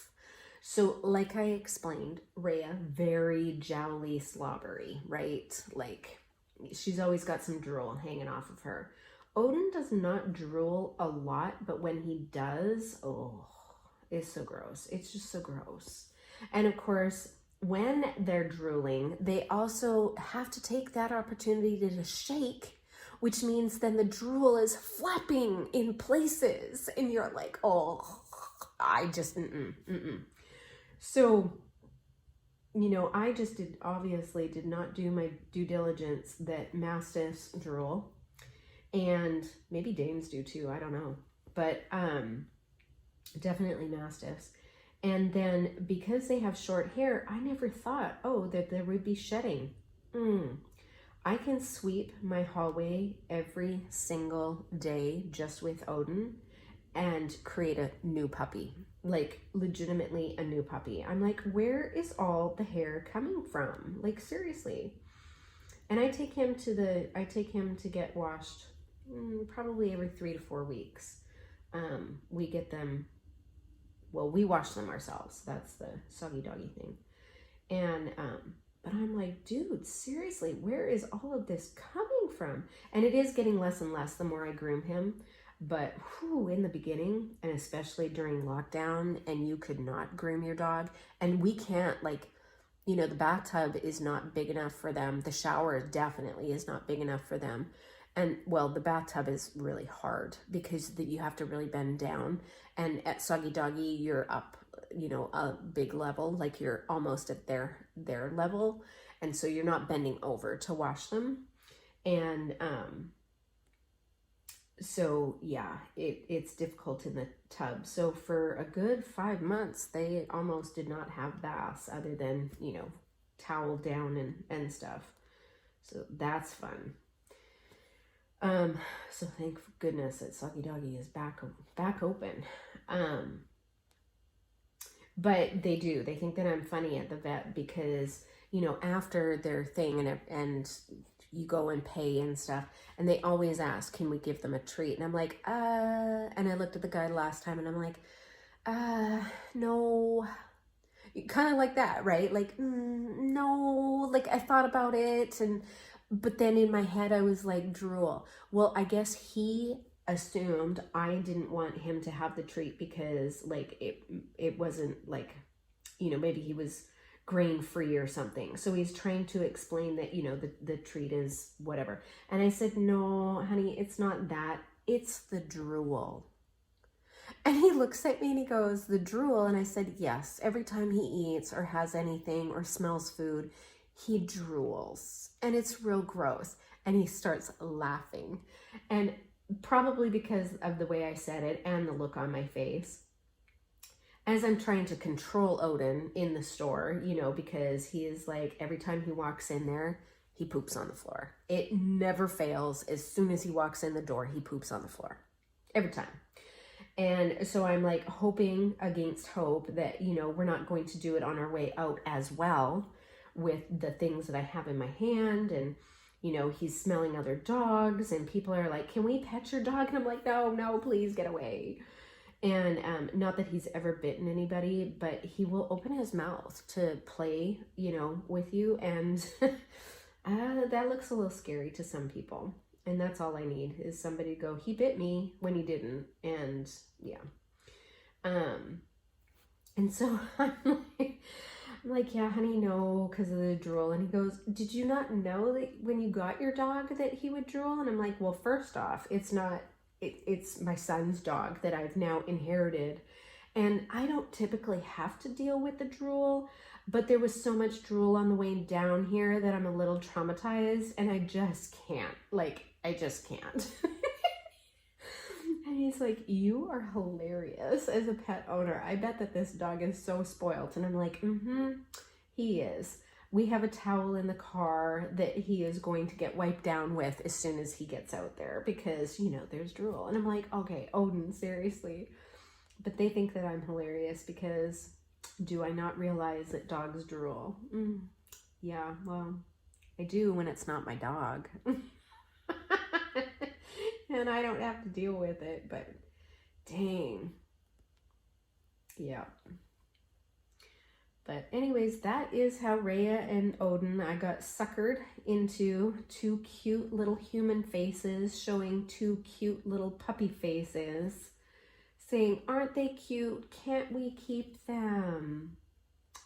So like I explained, Rhea, very jowly, slobbery, right? Like she's always got some drool hanging off of her. Odin does not drool a lot, but when he does, oh, it's so gross. It's just so gross. And of course, when they're drooling, they also have to take that opportunity to shake, which means then the drool is flapping in places. And you're like, oh, I just, So, you know, I just obviously did not do my due diligence that Mastiffs drool. And maybe Danes do too, I don't know. But definitely Mastiffs. And then because they have short hair, I never thought, that there would be shedding. I can sweep my hallway every single day just with Odin and create a new puppy. Like legitimately a new puppy. I'm like, where is all the hair coming from? Like seriously. And I take him to get washed probably every 3 to 4 weeks. We get them, well, we wash them ourselves. That's the soggy doggy thing. And, but I'm like, dude, seriously, where is all of this coming from? And it is getting less and less the more I groom him. But in the beginning, and especially during lockdown, and you could not groom your dog, and we can't, like, you know, the bathtub is not big enough for them. The shower definitely is not big enough for them. And well, the bathtub is really hard because you have to really bend down. And at Soggy Doggy, you're up, you know, a big level, like you're almost at their level. And so you're not bending over to wash them. And so yeah, it's difficult in the tub. So for a good 5 months, they almost did not have baths other than, you know, towel down and stuff. So that's fun. So thank goodness that Soggy Doggy is back open. But they think that I'm funny at the vet because, you know, after their thing and you go and pay and stuff, and they always ask, can we give them a treat? And I'm like, and I looked at the guy last time and I'm like, no, kind of like that, right? Like, no, like I thought about it, but then in my head I was like, drool. Well, I guess he assumed I didn't want him to have the treat because like it wasn't like, you know, maybe he was grain free or something. So he's trying to explain that, you know, the treat is whatever. And I said, no, honey, it's not that. It's the drool. And he looks at me and he goes, the drool? And I said, yes. Every time he eats or has anything or smells food, he drools. And it's real gross. And he starts laughing. And probably because of the way I said it and the look on my face, as I'm trying to control Odin in the store, you know, because he is like, every time he walks in there, he poops on the floor. It never fails. As soon as he walks in the door, he poops on the floor. Every time. And so I'm like hoping against hope that, you know, we're not going to do it on our way out as well with the things that I have in my hand. And, you know, he's smelling other dogs and people are like, can we pet your dog? And I'm like, no, please get away. And not that he's ever bitten anybody, but he will open his mouth to play, you know, with you. And that looks a little scary to some people. And that's all I need is somebody to go, he bit me when he didn't. And yeah. And so I'm like, yeah, honey, no, because of the drool. And he goes, did you not know that when you got your dog that he would drool? And I'm like, well, first off, it's not. It's my son's dog that I've now inherited. And I don't typically have to deal with the drool, but there was so much drool on the way down here that I'm a little traumatized and I just can't. Like, I just can't. And he's like, you are hilarious as a pet owner. I bet that this dog is so spoiled. And I'm like, he is. We have a towel in the car that he is going to get wiped down with as soon as he gets out there because, you know, there's drool. And I'm like, okay, Odin, seriously. But they think that I'm hilarious because do I not realize that dogs drool? Yeah, well, I do when it's not my dog. And I don't have to deal with it, but dang. Yeah. But anyways, that is how Rhea and Odin, I got suckered into two cute little human faces showing two cute little puppy faces saying, aren't they cute? Can't we keep them?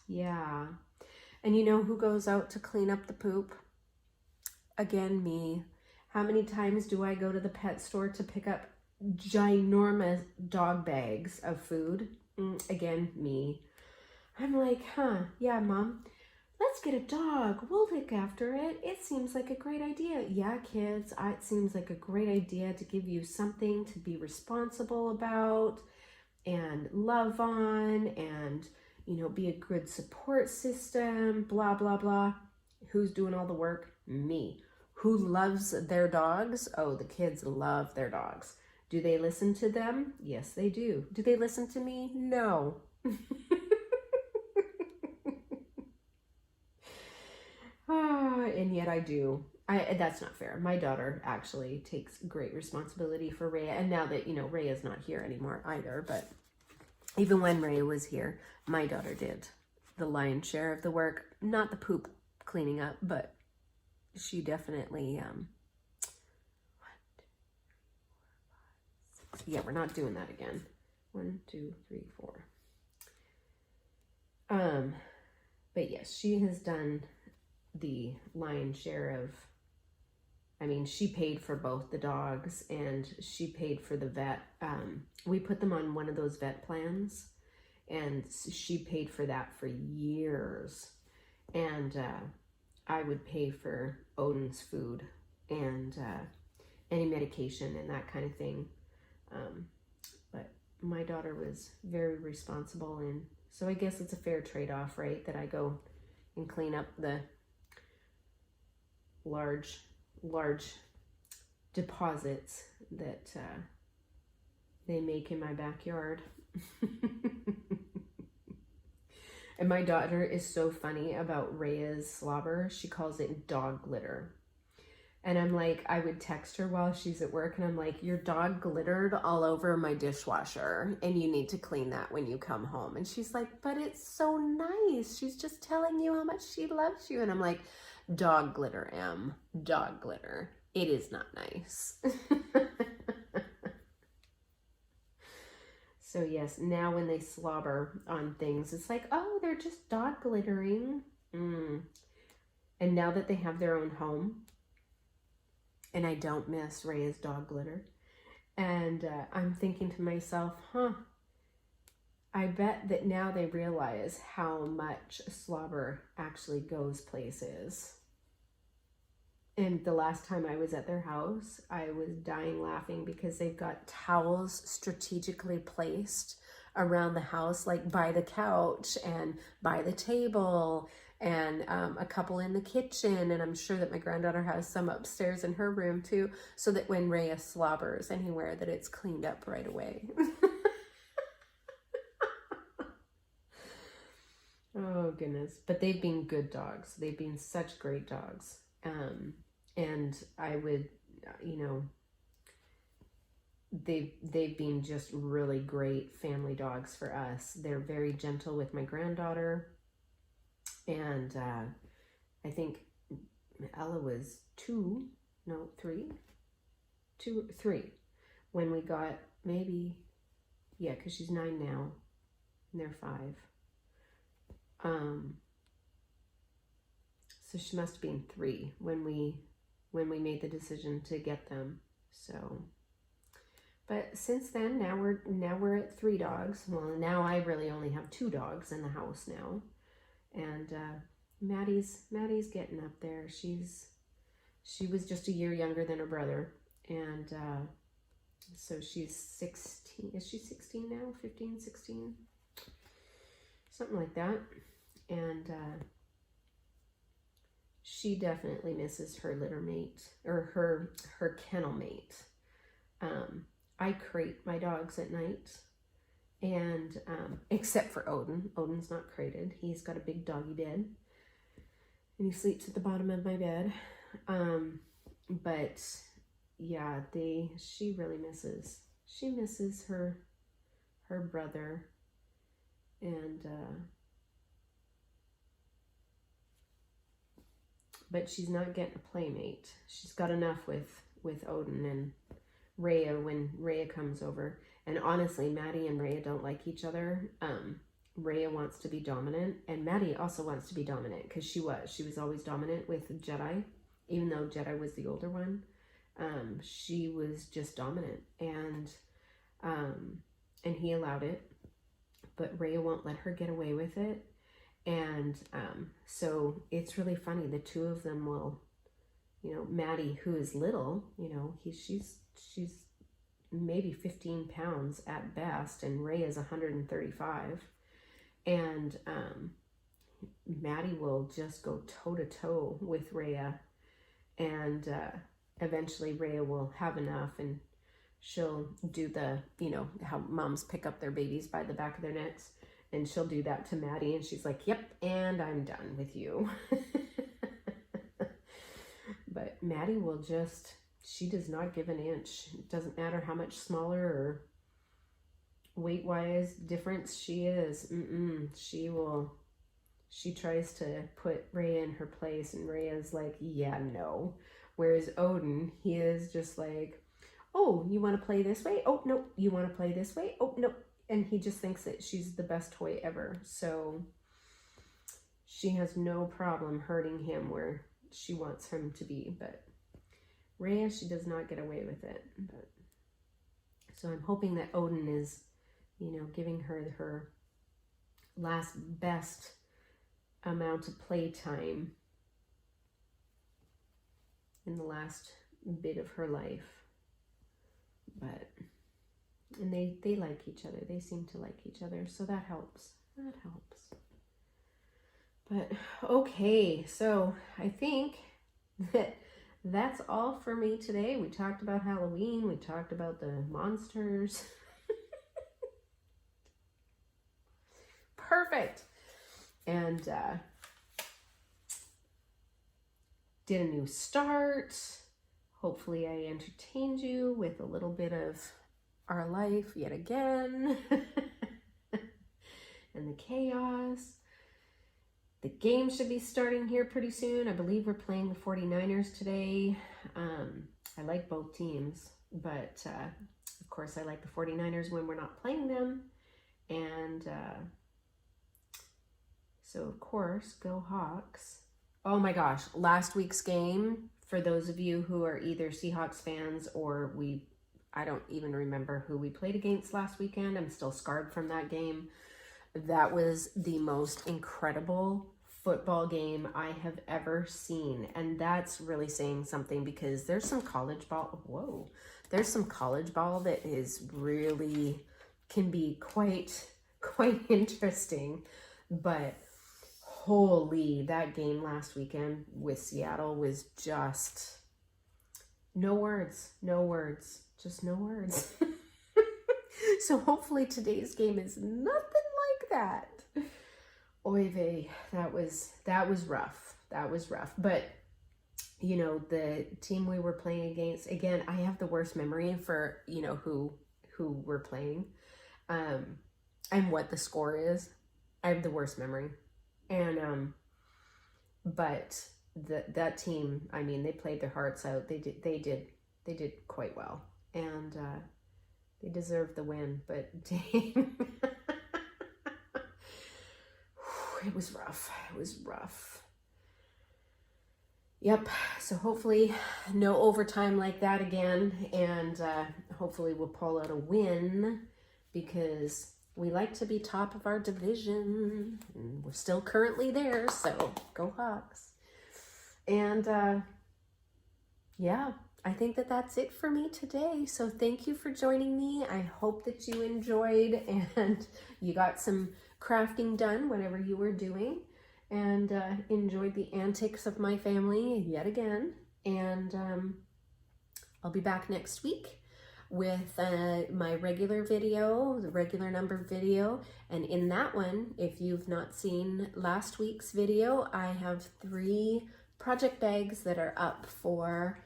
Yeah. And you know who goes out to clean up the poop? Again, me. How many times do I go to the pet store to pick up ginormous dog bags of food? Again, me. I'm like, yeah, Mom, let's get a dog. We'll look after it. It seems like a great idea. Yeah, kids, it seems like a great idea to give you something to be responsible about and love on and, you know, be a good support system, blah, blah, blah. Who's doing all the work? Me. Who loves their dogs? Oh, the kids love their dogs. Do they listen to them? Yes, they do. Do they listen to me? No. And yet I do. That's not fair. My daughter actually takes great responsibility for Rhea. And now that, you know, Rhea's not here anymore either, but even when Rhea was here, my daughter did the lion's share of the work. Not the poop cleaning up, but she definitely, yeah, we're not doing that again. 1, 2, 3, 4. But yes, she has done the lion's share of, I mean, she paid for both the dogs and she paid for the vet. We put them on one of those vet plans and she paid for that for years. And I would pay for Odin's food and any medication and that kind of thing. But my daughter was very responsible, and so I guess it's a fair trade-off, right? That I go and clean up the large deposits that they make in my backyard. And my daughter is so funny about Rhea's slobber. She calls it dog glitter. And I'm like, I would text her while she's at work and I'm like, your dog glittered all over my dishwasher and you need to clean that when you come home. And she's like, but it's so nice. She's just telling you how much she loves you. And I'm like, dog glitter, Em. Dog glitter. It is not nice. So yes, now when they slobber on things, it's like, oh, they're just dog glittering. And now that they have their own home, and I don't miss Rhea's dog glitter, and I'm thinking to myself, I bet that now they realize how much slobber actually goes places. And the last time I was at their house, I was dying laughing because they've got towels strategically placed around the house, like by the couch and by the table, and a couple in the kitchen. And I'm sure that my granddaughter has some upstairs in her room too, so that when Rhea slobbers anywhere, that it's cleaned up right away. Oh goodness. But they've been good dogs. They've been such great dogs. And I would, you know, they've been just really great family dogs for us. They're very gentle with my granddaughter. And I think Ella was 3 when we got, maybe, yeah, because she's 9 now and they're 5. So she must have been 3 when we made the decision to get them. So, but since then, now we're at 3 dogs. Well, now I really only have 2 dogs in the house now, and Maddie's getting up there. She was just a year younger than her brother, and so she's 16. Is she 16 now? 15, 16, something like that, and she definitely misses her litter mate, or her kennel mate. I crate my dogs at night, and except for Odin. Odin's not crated. He's got a big doggy bed, and he sleeps at the bottom of my bed. But yeah, she really misses her brother, and but she's not getting a playmate. She's got enough with Odin and Rhea when Rhea comes over. And honestly, Maddie and Rhea don't like each other. Rhea wants to be dominant, and Maddie also wants to be dominant because she was always dominant with Jedi, even though Jedi was the older one. She was just dominant, and he allowed it, but Rhea won't let her get away with it. And so it's really funny. The two of them will, you know, Maddie, who is little, you know, she's maybe 15 pounds at best, and Ray is 135. And Maddie will just go toe to toe with Rhea, and eventually Rhea will have enough, and she'll do the, you know, how moms pick up their babies by the back of their necks. And she'll do that to Maddie, and she's like, yep, and I'm done with you. But Maddie will just, she does not give an inch. It doesn't matter how much smaller or weight-wise difference she is. She tries to put Rhea in her place, and Rhea's like, yeah, no. Whereas Odin, he is just like, oh, you want to play this way? Oh, no. You want to play this way? Oh, no. And he just thinks that she's the best toy ever. So she has no problem hurting him where she wants him to be. But Rhea, she does not get away with it. But so I'm hoping that Odin is, you know, giving her her last best amount of playtime in the last bit of her life. But and they like each other. They seem to like each other, so that helps. That helps. But okay, so I think that's all for me today. We talked about Halloween. We talked about the monsters. Perfect. And did a new start. Hopefully I entertained you with a little bit of our life yet again. And the chaos. The game should be starting here pretty soon. I believe we're playing the 49ers today. I like both teams, but of course, I like the 49ers when we're not playing them. And so, of course, go Hawks. Oh my gosh, last week's game, for those of you who are either Seahawks fans or I don't even remember who we played against last weekend. I'm still scarred from that game. That was the most incredible football game I have ever seen. And that's really saying something, because there's some college ball. There's some college ball that is really, can be quite interesting. But holy, that game last weekend with Seattle was just no words, just no words. So hopefully today's game is nothing like that. Oy vey, that was rough. That was rough. But you know, the team we were playing against, again, I have the worst memory for, you know, who we're playing, and what the score is. I have the worst memory. And but that team, I mean, they played their hearts out. They did quite well, and they deserved the win. But dang, it was rough. It was rough. Yep. So hopefully no overtime like that again, and hopefully we'll pull out a win, because we like to be top of our division, and we're still currently there, so go Hawks. And yeah, I think that's it for me today. So thank you for joining me. I hope that you enjoyed and you got some crafting done, whatever you were doing, and enjoyed the antics of my family yet again. And I'll be back next week with my regular video, the regular number video. And in that one, if you've not seen last week's video, I have 3 project bags that are up for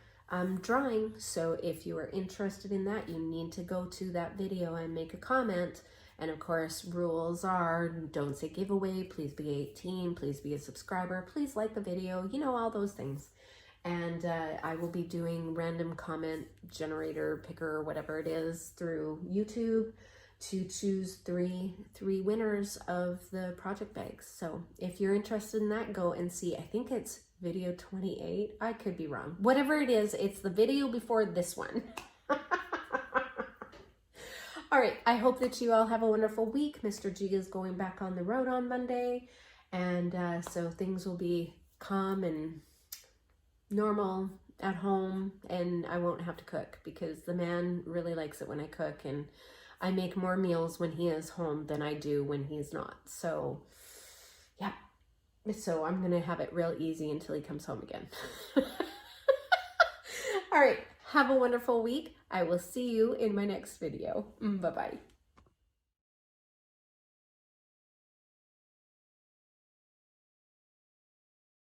drawing. So if you are interested in that, you need to go to that video and make a comment. And of course, rules are, don't say giveaway, please be 18, please be a subscriber, please like the video, you know, all those things. And I will be doing random comment generator picker, whatever it is, through YouTube to choose three winners of the project bags. So if you're interested in that, go and see. I think it's video 28. I could be wrong. Whatever it is, it's the video before this one. All right. I hope that you all have a wonderful week. Mr. G is going back on the road on Monday. And so things will be calm and normal at home, and I won't have to cook, because the man really likes it when I cook, and I make more meals when he is home than I do when he's not. So yeah, so I'm gonna have it real easy until he comes home again. All right, have a wonderful week. I will see you in my next video. Bye-bye.